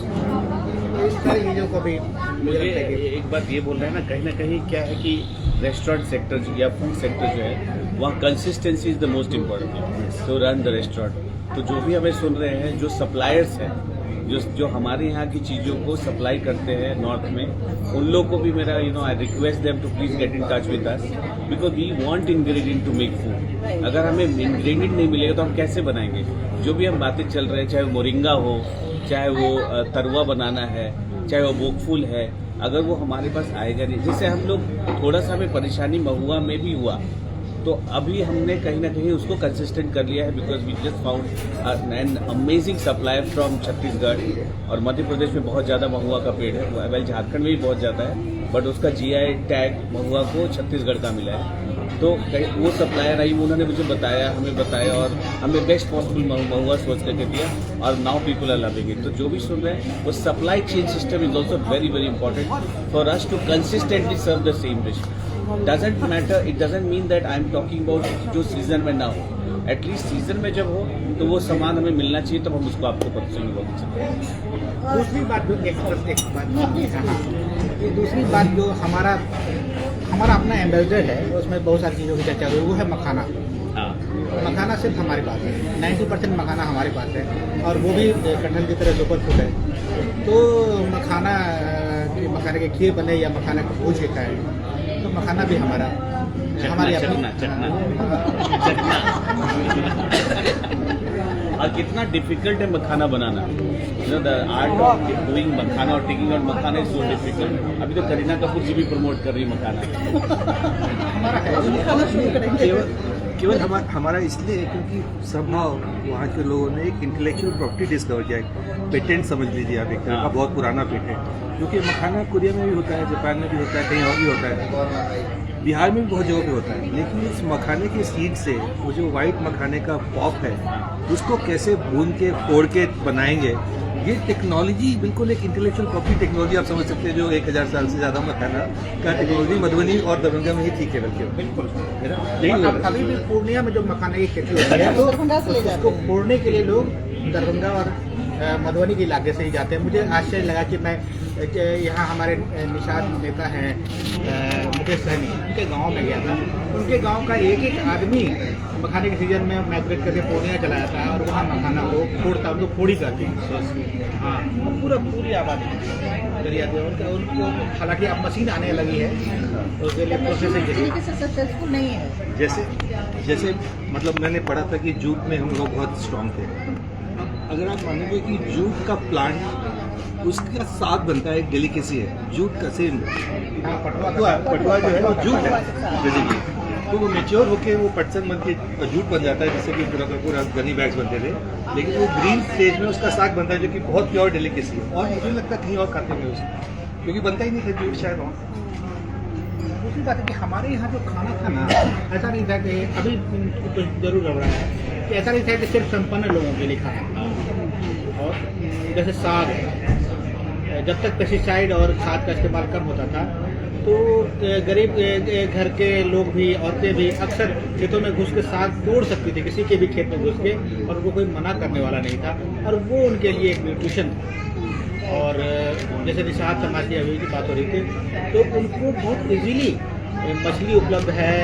इस सारी चीज़ों को भी मुझे लगता है कि एक बात ये बोल रहे हैं ना कहीं क्या है कि रेस्टोरेंट सेक्टर या फूड सेक्टर जो है वहाँ consistency is the most important to run the restaurant. तो जो भी हमें सुन रहे हैं, जो सप्लायर्स हैं, जो हमारे यहाँ की चीज़ों को सप्लाई करते हैं नॉर्थ में, उन लोगों को भी मेरा I request them to please get in touch with us, because we want ingredient to make food. अगर हमें इंग्रेडिएंट नहीं मिलेगा तो हम कैसे बनाएंगे? जो भी हम बातें चल रहे हैं, चाहे वो मोरिंगा हो, चाहे वो तरुआ बनाना है, चाहे वो बोकफुल है, अगर वो हमारे पास आएगा नहीं, जैसे हम लोग थोड़ा सा हमें परेशानी महुआ में भी हुआ, तो अभी हमने कहीं ना कहीं उसको कंसिस्टेंट कर लिया है, because we just found an amazing supply from Chhattisgarh. और मध्य प्रदेश में बहुत ज़्यादा महुआ का पेड़ है, वेल झारखंड में भी बहुत ज़्यादा है, बट उसका GI टैग महुआ को छत्तीसगढ़ का मिला है। तो वो सप्लायर आई, उन्होंने मुझे बताया, हमें बताया, और हमें बेस्ट पॉसिबल महुआ सोच करके दिया, और now people are loving it. तो जो भी सुन रहे हैं, वो supply chain system is also very very important for us to consistently serve the same dish. Doesn't matter, it doesn't mean that I am talking about जो season में ना हो, एटलीस्ट सीजन में जब हो तो वो सामान हमें मिलना चाहिए, तब हम उसको आपको परचेज कर सकते हैं। दूसरी बात जो दूसरी बात जो हमारा अपना एम्बेसडर है, उसमें बहुत सारी चीज़ों की चर्चा हुई, वो है मखाना। हाँ, मखाना सिर्फ हमारे पास है, 90% मखाना हमारे पास है, और वो भी कटहल की तरह सुपर फूड है। तो मखाने के खीर बने या मखाना को भूज के खाए, तो मखाना भी हमारी अपनी और कितना डिफिकल्ट है मखाना बनाना, द आर्ट ऑफ डूइंग मखाना और taking out makhana is so difficult. अभी तो करीना कपूर जी भी प्रमोट कर रही है मखाना। खाना शुरू करेंगे। केवल हमारा इसलिए है क्योंकि स्वभाव वहाँ के लोगों ने एक इंटेलेक्चुअल प्रॉपर्टी डिस्कवर किया है, पेटेंट समझ लीजिए आप, एक तरह का बहुत पुराना पेटेंट, जो कि मखाना कोरिया में भी होता है, जापान में भी होता है, कहीं और भी होता है, बिहार में भी बहुत जगह पे होता है। लेकिन इस मखाने के सीड से वो जो वाइट मखाने का पॉप है उसको कैसे भून के फोड़ के बनाएंगे, ये टेक्नोलॉजी बिल्कुल एक इंटेलेक्चुअल प्रॉपर्टी टेक्नोलॉजी आप समझ सकते हैं, जो 1000 साल से ज़्यादा मखाना का टेक्नोलॉजी मधुबनी और दरभंगा में ही थी केवल बिल्कुल। है ना। लेकिन अभी भी पूर्णिया में जो मखाने की खेती होती है तो दरभंगा से ले जाते उसको हैं। फोड़ने के लिए लोग दरभंगा और मधुबनी के इलाके से ही जाते हैं। मुझे आश्चर्य लगा कि मैं यहाँ हमारे निषाद नेता हैं मुकेश सहनी, उनके गांव में गया था। उनके गांव का एक एक आदमी मखाने के सीजन में माइग्रेट करके पूर्णिया चला जाता है और वहाँ मखाना को फोड़ता, उनको फोड़ी करते हैं। हाँ, पूरी आबादी चली जाती है उनको। हालांकि अब मशीन आने लगी है तो उसके लिए प्रोसेसिंग तरीके से सक्सेसफुल नहीं है। जैसे मतलब मैंने पढ़ा था कि जूट में हम लोग बहुत स्ट्रांग थे। अगर आप मानोगे कि जूट का प्लांट उसका साग बनता है, एक डेलिकेसी है जूट का, सेम पटुआ जो है वो जूट है बेसिकली, तो वो मेच्योर होके वो पटसन बन के जूट बन जाता है, जिससे कि पूरा गनी बैग्स बनते थे। लेकिन वो ग्रीन स्टेज में उसका साग बनता है जो कि बहुत प्योर डेलिकेसी है, और मुझे लगता है कहीं और खाते हैं उसको, क्योंकि बनता ही नहीं था जूट शायद वहाँ। दूसरी बात है कि हमारे यहाँ जो खाना था ना, ऐसा नहीं था कि अभी तो जरूर लग रहा है कि ऐसा नहीं था कि सिर्फ संपन्न लोगों के लिए खाना। और जैसे साग है, जब तक पेस्टिसाइड और खाद का इस्तेमाल कम होता था तो गरीब घर के लोग भी, औरतें भी अक्सर खेतों में घुस के साग तोड़ सकती थी, किसी के भी खेत में घुस के, और उनको कोई मना करने वाला नहीं था, और वो उनके लिए एक न्यूट्रिशन था। और जैसे निषाद समाज की अभी की बात हो रही थी, तो उनको बहुत इजीली मछली उपलब्ध है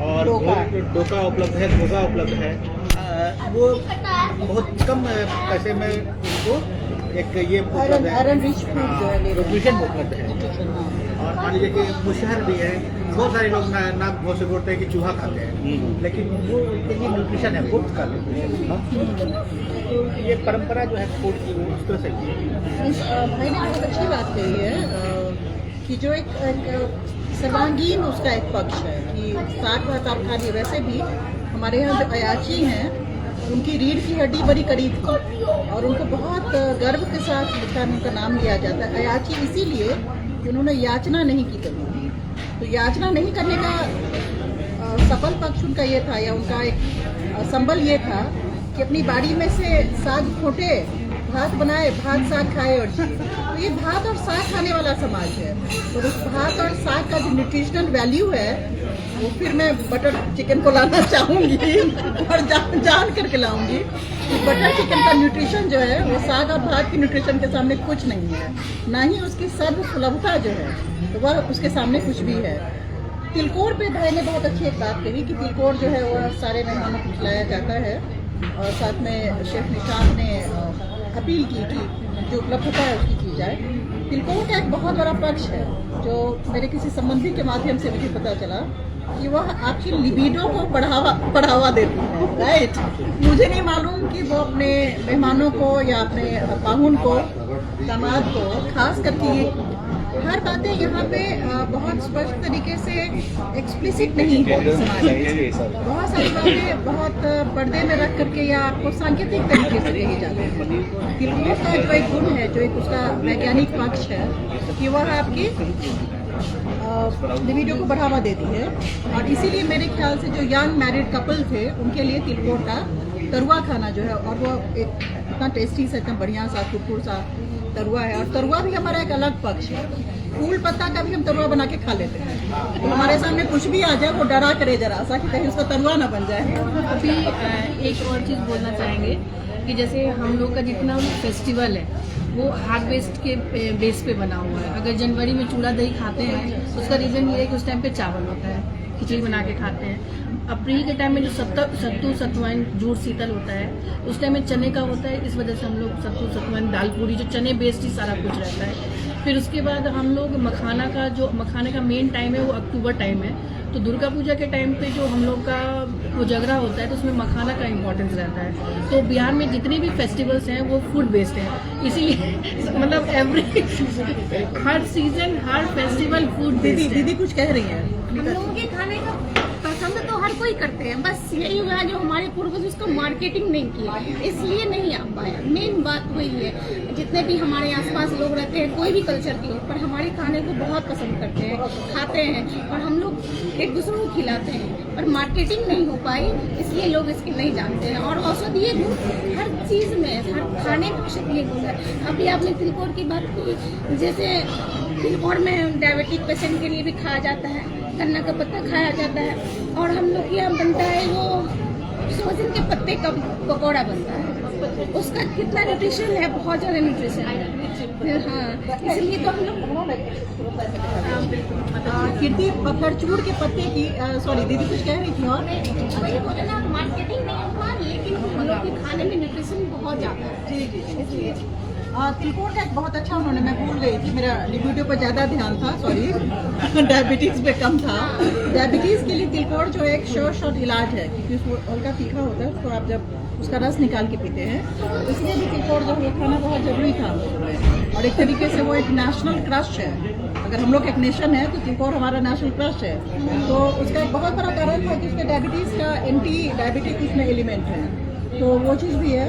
और डोका उपलब्ध है, घोगा उपलब्ध है। वो बहुत कम पैसे में उनको एक ये आयरन रिच फूड जो है न्यूट्रिशन उपलब्ध है। और मान लीजिए कि मुशहर भी है, बहुत सारे लोग नाक मुँह से बोलते हैं कि चूहा खाते हैं, लेकिन वो उनके लिए न्यूट्रिशन है, गुप्त का न्यूट्रिशन। तो ये परंपरा जो है फूड की, वो उस तरह से भाई ने बहुत अच्छी बात कही है कि जो एक सर्वांगीण उसका एक पक्ष है कि साग भात आप खा लिए। वैसे भी हमारे यहाँ जो अयाची हैं उनकी रीढ़ की हड्डी बड़ी करीब थी और उनको बहुत गर्व के साथ उनका नाम लिया जाता है अयाची, इसीलिए कि उन्होंने याचना नहीं की कभी। तो याचना नहीं करने का सफल पक्ष उनका ये था, या उनका एक संबल ये था कि अपनी बाड़ी में से साग खोटे, भात बनाए, भात साग खाए और जिए। तो ये भात और साग खाने वाला समाज है। तो उस भात और साग का जो न्यूट्रिशनल वैल्यू है वो फिर मैं बटर चिकन को लाना चाहूँगी और जान करके लाऊंगी कि बटर चिकन का न्यूट्रिशन जो है वो साग और भात की न्यूट्रिशन के सामने कुछ नहीं है, ना ही उसकी सर्वसुलभता जो है तो वह उसके सामने कुछ भी है। तिलकोर पे भाई ने बहुत अच्छी एक बात कही कि तिलकोर जो है वह सारे मेहमानों को खिलाया जाता है, और साथ में शेफ निशांत ने अपील की कि जो उपलब्धता है उसकी की जाए। तिलकोर का एक बहुत बड़ा पक्ष है जो मेरे किसी संबंधी के माध्यम से मुझे पता चला कि वह आपकी लिबिडो को बढ़ावा देती है, राइट। मुझे नहीं मालूम कि वो अपने मेहमानों को या अपने पाहुन को, दामाद को खास करके ये हर बातें यहाँ पे बहुत स्पष्ट तरीके से एक्सप्लिसिट नहीं है समाज में। बहुत सारी बातें बहुत पर्दे में रख करके या आपको सांकेतिक तरीके से कही जाती है। तिलकोर का जो एक गुण है, जो एक उसका वैज्ञानिक पक्ष है कि वह आपकी लिबिडो को बढ़ावा देती है, और इसीलिए मेरे ख्याल से जो यंग मैरिड कपल थे उनके लिए तिलकोर का तरुआ खाना जो है, और वो एक इतना टेस्टी सा, इतना बढ़िया सा कुरकुर सा तरुआ है। और तरुआ भी हमारा एक अलग पक्ष है। फूल पत्ता का भी हम तरुआ बना के खा लेते हैं, तो हमारे सामने कुछ भी आ जाए वो डरा करे जरा सा कि कहीं उसका तरुआ ना बन जाए। अभी एक और चीज़ बोलना चाहेंगे कि जैसे हम लोग का जितना फेस्टिवल है वो हार्वेस्ट के बेस पे बना हुआ है। अगर जनवरी में चूड़ा दही खाते हैं तो उसका रीज़न ये है कि उस टाइम पे चावल होता है, खिचड़ी बना के खाते हैं। अप्रैल के टाइम में जो सत्तू सतुआइन जूड़ शीतल होता है उस टाइम में चने का होता है, इस वजह से हम लोग सत्तू सतुआइन दाल पूरी, जो चने बेस्ड ही सारा कुछ रहता है। फिर उसके बाद हम लोग मखाने का मेन टाइम है वो अक्टूबर टाइम है। तो दुर्गा पूजा के टाइम पे जो हम लोग का कोजगरा होता है तो उसमें मखाना का इम्पोर्टेंस रहता है। तो बिहार में जितने भी फेस्टिवल्स हैं वो फूड बेस्ड हैं, इसीलिए मतलब हर सीजन हर फेस्टिवल फूड बेस्ड है। दीदी कुछ कह रही है। हम लोगों के खाने का पसंद तो हर कोई करते हैं, बस यही हुआ जो हमारे पूर्वज उसका मार्केटिंग नहीं किया, इसलिए नहीं आ पाया। मेन बात वही है। जितने भी हमारे आसपास लोग रहते हैं कोई भी कल्चर के हो, पर हमारे खाने को बहुत पसंद करते हैं, खाते हैं और हम लोग एक दूसरे को खिलाते हैं, पर मार्केटिंग नहीं हो पाई इसलिए लोग इसकी नहीं जानते हैं। और औषधीय गुण हर चीज़ में, हर खाने में औषधीय गुण है। अभी आपने तिलकोर की बात की, जैसे तिलकोर में डायबिटिक पेशेंट के लिए भी खाया जाता है, गन्ना का पत्ता खाया जाता है, और हम लोग के यहाँ बनता है वो सोजन के पत्ते का पकौड़ा बनता है। उसका कितना न्यूट्रिशन है, बहुत ज़्यादा न्यूट्रिशन है। हाँ, इसलिए तो हम लोग कीर्ति पत्थरचूड़ के पत्ते की सॉरी दीदी कुछ कह रही थी। और वही बोले ना, मार्केटिंग नहीं हुआ, लेकिन हम लोग के खाने में न्यूट्रिशन बहुत ज़्यादा है। जी इसलिए तिलकोर का एक बहुत अच्छा उन्होंने, मैं भूल गई थी, मेरा वीडियो पर ज़्यादा ध्यान था, सॉरी डायबिटीज़ पे कम था। डायबिटीज़ के लिए तिलकोर जो है एक शॉर्ट इलाज है, क्योंकि उसको हल्का तीखा होता है, उसको आप जब उसका रस निकाल के पीते हैं, तो इसलिए भी तिलकोर जो है खाना बहुत ज़रूरी था। और एक तरीके से वो एक नेशनल क्रश है। अगर हम लोग एक नेशन है तो तिलकोर हमारा नेशनल क्रश है। तो उसका एक बहुत बड़ा कारण था कि उसके डायबिटीज़ का एंटी डायबिटिक उसमें एलिमेंट है, तो वो चीज़ भी है।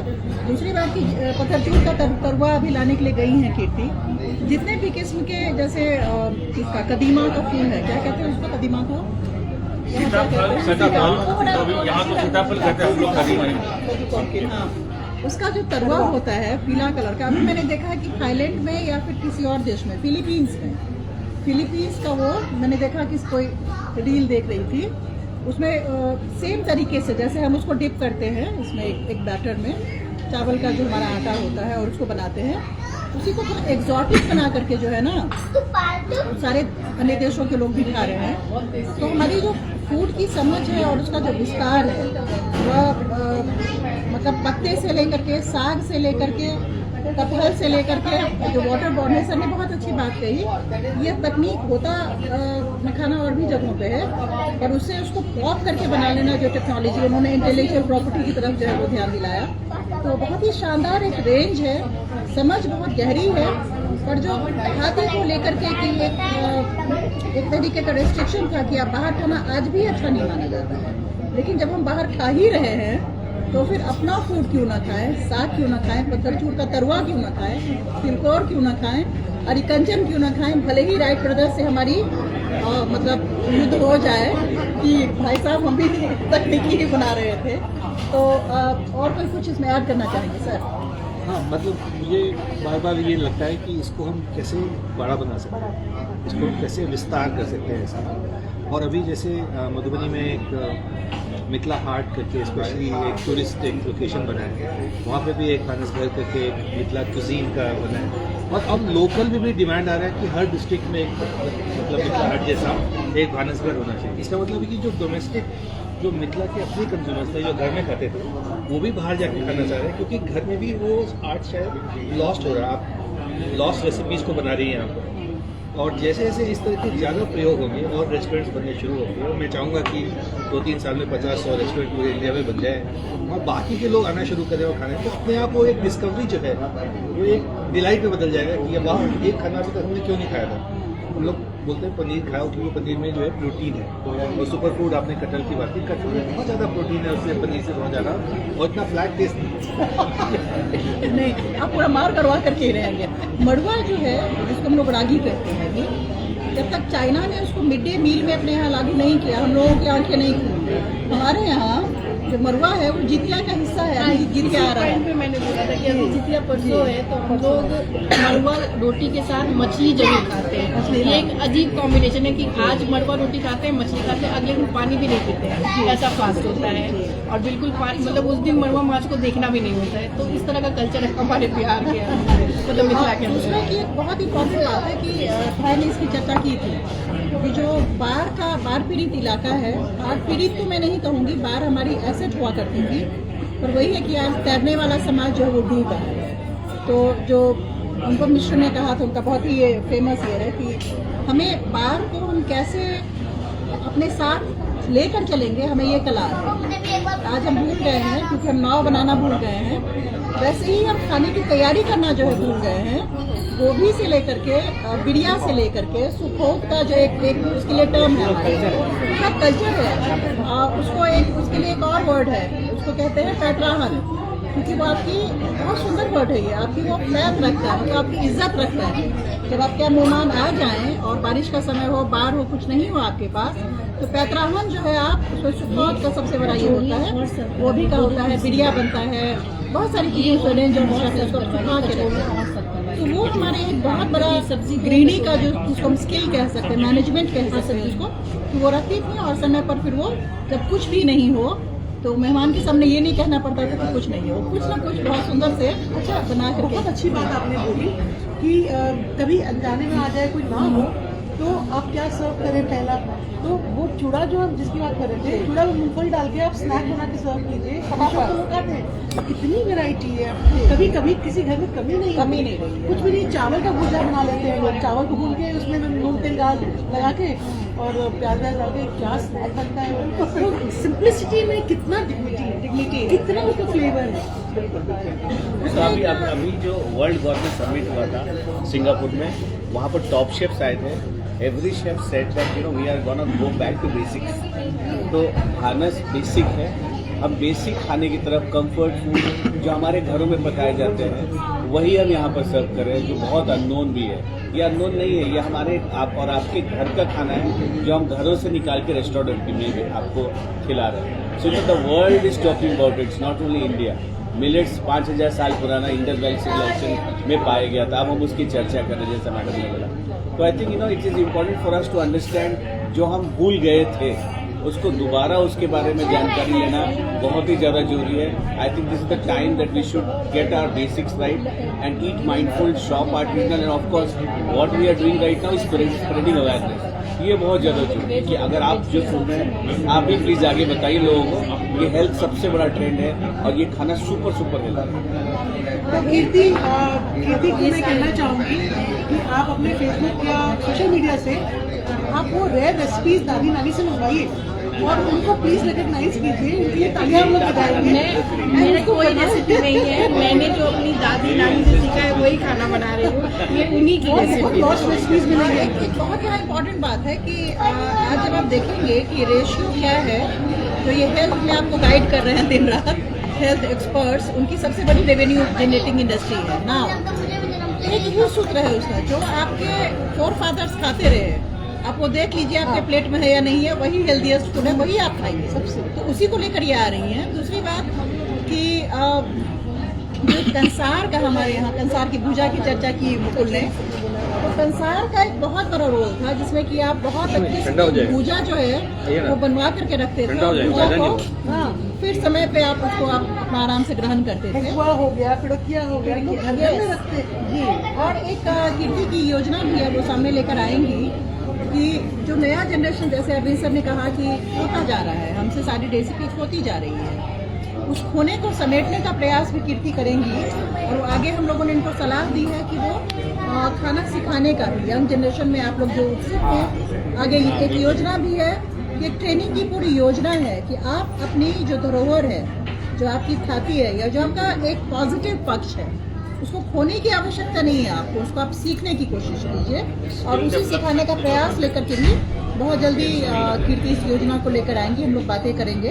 दूसरी बात की पत्थरचूड़ का तरुआ अभी लाने के लिए गई हैं कीर्ति। जितने भी किस्म के, जैसे इसका कदीमा का फूल है, क्या कहते हैं उसको, कदीमा को सीताफल, यहाँ तो सीताफल कहते हैं हम लोग कदीमा। हाँ, उसका जो तरुआ होता है पीला कलर का, अभी मैंने देखा है कि थाईलैंड में या फिर किसी और देश में, फिलीपींस का वो मैंने देखा कि कोई रील देख रही थी, उसमें सेम तरीके से जैसे हम उसको डिप करते हैं इसमें एक बैटर में, चावल का जो हमारा आटा होता है और उसको बनाते हैं, उसी को थोड़ा एग्जॉटिक बना करके जो है ना सारे अन्य देशों के लोग भी खा रहे हैं। तो हमारी जो फूड की समझ है और उसका जो विस्तार है वह मतलब पत्ते से लेकर के, साग से लेकर के, कटहल से लेकर के, जो वाटर बॉर्न है, सर ने बहुत अच्छी बात कही। ये तकनीक होता मखाना और भी जगहों पे है, पर उससे उसको पॉप करके बना लेना, जो टेक्नोलॉजी उन्होंने इंटेलेक्चुअल प्रॉपर्टी की तरफ जो है वो ध्यान दिलाया, तो बहुत ही शानदार एक रेंज है, समझ बहुत गहरी है। पर जो खाते को लेकर के कि एक तरीके का रेस्ट्रिक्शन था कि आप बाहर खाना आज भी अच्छा नहीं माना जाता है, लेकिन जब हम बाहर खा ही रहे हैं तो फिर अपना फूड क्यों ना खाएं, साग क्यों ना खाएं, पत्थरचूड़ का तरुआ क्यों ना खाएं, तिलकोर क्यों ना खाएं, अरिकंचन क्यों ना खाएं। भले ही राइट ब्रदर्स से हमारी मतलब युद्ध हो जाए कि भाई साहब हम भी तकनीकी ही बना रहे थे, तो और कोई कुछ इसमें ऐड करना चाहेंगे सर? हाँ, मतलब मुझे बार बार ये लगता है कि इसको हम कैसे बड़ा बना सकते हैं, इसको हम कैसे विस्तार कर सकते हैं इसका। और अभी जैसे मधुबनी में एक मिथिला हाट करके स्पेशली एक टूरिस्ट एक लोकेशन बना है, वहाँ पे भी एक खानस घर करके मिथिला कुजीन का बना है। और अब लोकल में भी डिमांड आ रहा है कि हर डिस्ट्रिक्ट में एक मतलब मिथिला हाट जैसा एक खानस घर होना चाहिए। इसका मतलब है कि जो डोमेस्टिक जो मिथिला के अपने कंज्यूमर्स थे जो घर में खाते थे वो भी बाहर जाके खाना चाह रहे हैं, क्योंकि घर में भी वो आर्ट शायद लॉस्ट हो रहा है। आप लॉस्ट रेसिपीज़ को बना रही हैं यहाँ पर, और जैसे जैसे इस तरह के ज़्यादा प्रयोग होंगे और रेस्टोरेंट्स बनने शुरू होंगे, और मैं चाहूँगा कि 2-3 साल में 50-100 रेस्टोरेंट पूरे इंडिया में बन जाए और बाकी के लोग आना शुरू करें और खाने, तो अपने आप वो एक डिस्कवरी जो है वो एक डिलाइट में बदल जाएगा कि वाह, एक खाना अभी तक हमने क्यों नहीं खाया था। हम लोग बोलते हैं पनीर खाओ, क्योंकि पनीर में जो है प्रोटीन है, और सुपर फूड आपने कटहल की बात की, कटहल में बहुत ज़्यादा प्रोटीन है, उससे पनीर से बहुत ज़्यादा, और इतना फ्लैट टेस्ट नहीं, आप पूरा मार करवा करके ही रहेंगे। मड़ुआ जो है जिसको हम लोग रागी कहते हैं, जब तक चाइना ने उसको मिड डे मील में अपने यहाँ लागू नहीं किया, हम लोगों की आंखें नहीं खुली। हमारे यहाँ जो मरवा है वो जितिया का हिस्सा है, अभी जितिया आ रहा है। मैंने बोला था कि अभी जितिया परसों है, तो हम लोग मड़वा रोटी के साथ मछली जरूर खाते हैं। ये एक अजीब कॉम्बिनेशन है कि आज मड़वा रोटी खाते हैं, मछली खाते हैं, अगले दिन पानी भी नहीं पीते हैं, ऐसा फास्ट होता है। और बिल्कुल पानी मतलब उस दिन मड़वा माछ को देखना भी नहीं होता है। तो इस तरह का कल्चर है हमारे बिहार के मतलब मिथिला के अंदर। उसमें की एक बहुत ही इम्पोर्टेंट बात है कि मैंने इसकी चर्चा की थी कि जो बाढ़ पीड़ित इलाका है, बाढ़ पीड़ित तो मैं नहीं कहूँगी, बाढ़ हमारी एसेट हुआ करती थी, पर वही है कि आज तैरने वाला समाज जो है वो डूबा है। तो जो अनुपम मिश्र ने कहा था, उनका बहुत ही ये फेमस ये है कि हमें बार को हम कैसे अपने साथ लेकर चलेंगे, हमें ये कला है। आज हम भूल गए हैं क्योंकि हम नाव बनाना भूल गए हैं, वैसे ही हम खाने की तैयारी करना जो है भूल गए हैं। गोभी से लेकर के बिड़िया से लेकर के सुखोग का जो एक उसके लिए टर्म है, उसका कल्चर है, उसके लिए एक और वर्ड है, उसको कहते हैं पैटराहन, क्योंकि वो आपकी बहुत सुंदर वर्ड है ये, आपकी वो फ्लैट रखता है, तो आपकी इज्जत रखता है। जब आपके मेहमान आ जाएं और बारिश का समय हो, बाढ़ हो, कुछ नहीं हो आपके पास, तो पैतराहन जो है आप उसमें सुखौत का सबसे बड़ा ये होता है, वो भी का होता है, बिड़िया बनता है, बहुत सारी चीजें उसको रेंज और उसको सुखा के रखते हैं। तो वो हमारे एक बहुत बड़ा सब्जी गृहिणी का जो जिसको हम स्किल कह सकते हैं, मैनेजमेंट कह सकते हैं उसको, तो वो रखती थी। और समय पर फिर वो जब कुछ भी नहीं हो तो मेहमान के सामने ये नहीं कहना पड़ता था कि कुछ नहीं है, वो कुछ ना कुछ बहुत सुंदर से बना करके। बहुत अच्छी बात आपने बोली कि कभी अनजाने में आ जाए कोई ना हो तो आप क्या सर्व करें पहला, तो वो चूड़ा जो हम जिसकी बात कर रहे थे, चूड़ा में मूंगफली डाल के आप स्नैक बना के सर्व कीजिए, खाते हैं। कितनी वैरायटी है, कभी कभी किसी घर में कमी नहीं रही है। कुछ भी नहीं, चावल का भुजिया बना लेते हैं लोग, चावल को भून के उसमें नून तेल लगा के और प्याज डाल के क्या स्नैक बनता है। तो सिंप्लिसिटी में कितना डिग्निटी कितना उसका फ्लेवर है। तो अभी जो वर्ल्ड गवर्नमेंट समिट हुआ था सिंगापुर में, वहाँ पर टॉप शेफ्स आए थे। Every chef said that we are gonna go back to basics. तो खाना बेसिक है, हम बेसिक खाने की तरफ कंफर्ट फूड जो हमारे घरों में पकाए जाते हैं वही हम यहाँ पर सर्व कर रहे हैं, जो बहुत अननोन भी है। ये अननोन नहीं है, ये हमारे आप और आपके घर का खाना है जो हम घरों से निकाल के रेस्टोरेंट में भी आपको खिला रहे हैं। So the world is talking about it's not only India. Millets 5000 साल पुराना इंडस वैली सिविलाइजेशन में पाया गया था, अब हम उसकी चर्चा कर रहे हैं जैसा मैडम ने बोला। तो I think it is important for us to understand जो हम भूल गए थे उसको दोबारा उसके बारे में जानकारी लेना बहुत ही ज़्यादा जरूरी है। I think this is the time that we should get our basics right and eat mindful, shop artificial, and of course what we are doing right now is spreading awareness. ये बहुत ज़्यादा जरूरी है कि अगर आप जो सुन रहे हैं आप भी प्लीज़ आगे बताइए लोगों को। ये हेल्थ सबसे बड़ा ट्रेंड है और ये खाना सुपर हेल्थ है। तो कीर्ति को मैं कहना चाहूँगी कि आप अपने फेसबुक या सोशल मीडिया से आप वो रेयर रेसिपीज दादी नानी से मंगवाइए और उनको प्लीज रिकॉग्नाइज कीजिए, उनके लिए तालियां हम लोग बजाएंगे। मेरे कोई रेसिपी नहीं है, मैंने जो अपनी दादी नानी से सीखा है वही खाना बना रही हूँ, ये उन्हीं की रेसिपीज मिलेंगे। एक बहुत यहाँ इम्पोर्टेंट बात है कि आज जब आप देखेंगे कि रेशियो क्या है, जो ये हेल्थ में आपको गाइड कर रहे हैं दिन रात हेल्थ एक्सपर्ट्स, उनकी सबसे बड़ी रेवेन्यू जनरेटिंग इंडस्ट्री है ना। एक ही सूत्र है उसका, जो आपके फोर फादर्स खाते रहे, आप वो देख लीजिए आपके प्लेट में है या नहीं है, वही हेल्दीएस्ट फूड है, वही आप खाएंगे सबसे। तो उसी को लेकर ये आ रही हैं। दूसरी बात कि कंसार का हमारे यहाँ कंसार की भुजा की चर्चा की मुकुल ने, तो कंसार का एक बहुत बड़ा रोल था जिसमें कि आप बहुत अच्छे से भुजा जो है वो बनवा करके रखते थे भुजा को, हाँ, फिर समय पे आप उसको आप अपना आराम से ग्रहण करते थे। हो गया, पिड़किया हो गया, घर में रखते जी। और एक कीर्ति की योजना भी है, वो सामने लेकर आएंगी कि जो नया जनरेशन, जैसे अरविंद सर ने कहा कि होता जा रहा है, हमसे सारी रेसिपीज होती जा रही है, उस खोने को समेटने का प्रयास भी कीर्ति करेंगी। और आगे हम लोगों ने इनको सलाह दी है कि वो खाना सिखाने का भी, यंग जनरेशन में आप लोग जो उत्सुक हैं, आगे एक योजना भी है, ये ट्रेनिंग की पूरी योजना है कि आप अपनी जो धरोहर है, जो आपकी ख्याति है या जो आपका एक पॉजिटिव पक्ष है, उसको खोने की आवश्यकता नहीं है आपको, उसको आप सीखने की कोशिश कीजिए। और उसे सिखाने का प्रयास लेकर के भी बहुत जल्दी कीर्ति इस योजना को लेकर आएंगी, हम लोग बातें करेंगे।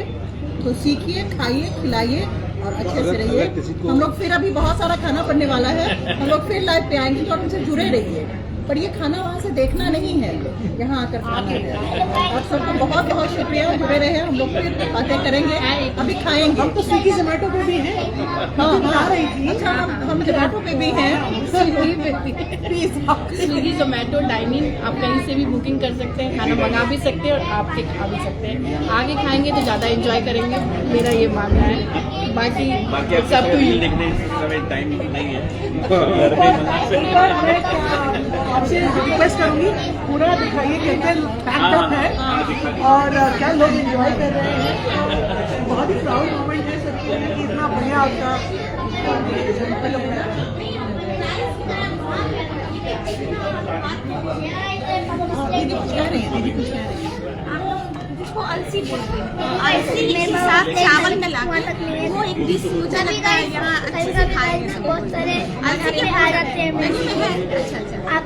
तो सीखिए, खाइए, खिलाइए और अच्छे से रहिए। हम लोग फिर अभी बहुत सारा खाना पड़ने वाला है, हम लोग फिर लाइव पे आएंगे तो उनसे जुड़े रहिए। पर ये खाना वहाँ से देखना नहीं है, यहाँ आकर खाना है। आप सबको बहुत बहुत शुक्रिया, जुड़े रहे। हम लोग फिर बातें करेंगे, अभी खाएंगे। हम तो स्विगी जोमेटो पे भी हैं। हाँ, आ रही थी। अच्छा, हम जोमेटो पे भी हैं, प्लीज स्विगी जोमेटो डाइनिंग आप कहीं से भी बुकिंग कर सकते हैं, खाना मंगा भी सकते हैं और आप खा भी सकते हैं। आगे खाएंगे तो ज़्यादा एंजॉय करेंगे, मेरा ये मानना है। बाकी सब देखने समय टाइम नहीं है। आपसे रिक्वेस्ट करूंगी, पूरा दिखाइए कितने पैक्ड है और क्या लोग एंजॉय कर रहे हैं। बहुत ही प्राउड मोमेंट है सबके लिए कि इतना बढ़िया आपका दीदी कुछ कह रही है, दीदी कुछ कह रही है। जिसको अलसी बोलते हैं, अलसी के साथ चावल मिला के वो एक डिश मुझे लगता है यहाँ अच्छे से खाएंगे। बहुत सारे अलसी के आ जाते हैं मेन्यू में है। अच्छा आप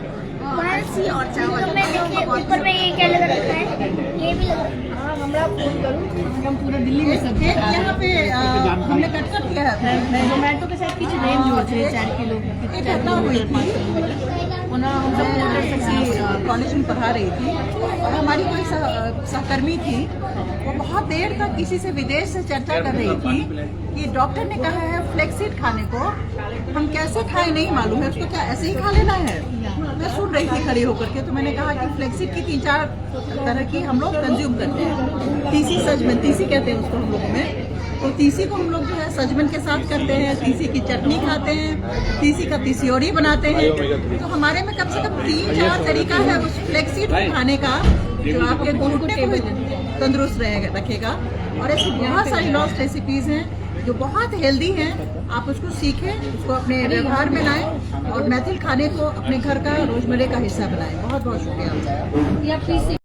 अलसी और चावल तो मैं देखिए ऊपर में ये क्या लगा रखा है, ये भी लगा रखा है। हम पूरा दिल्ली में सब एक यहाँ पे हमने कट किया है। जोमेटो के साथ किसी रेंज हो जाए 4 किलो एक घटना हुई थी, कॉलेज में पढ़ा रही थी और हमारी कोई सहकर्मी थी, वो बहुत देर तक किसी से विदेश से चर्चा कर रही थी कि डॉक्टर ने कहा है फ्लेक्सीड खाने को, हम कैसे खाएं नहीं मालूम है, उसको क्या ऐसे ही खा लेना है। मैं सुन रही थी खड़ी होकर के, तो मैंने कहा कि फ्लेक्सीड की 3-4 तरह की हम लोग कंज्यूम करते हैं। तीसी सजमन, तीसी कहते हैं उसको हम लोगों में, तो तीसी को हम लोग जो है सजमन के साथ करते हैं, तीसी की चटनी खाते हैं, तीसी का तीसियोरी बनाते हैं। तो हमारे में कम से कम 3-4 तरीका है उस फ्लेक्सीड को खाने का, जो आपके घुटने को तंदुरुस्त रखेगा। और ऐसी बहुत सारी लॉस्ट रेसिपीज हैं जो बहुत हेल्दी हैं, आप उसको सीखें, उसको अपने व्यवहार में लाएं और मैथिल खाने को अपने घर का रोजमर्रे का हिस्सा बनाएं। बहुत बहुत शुक्रिया।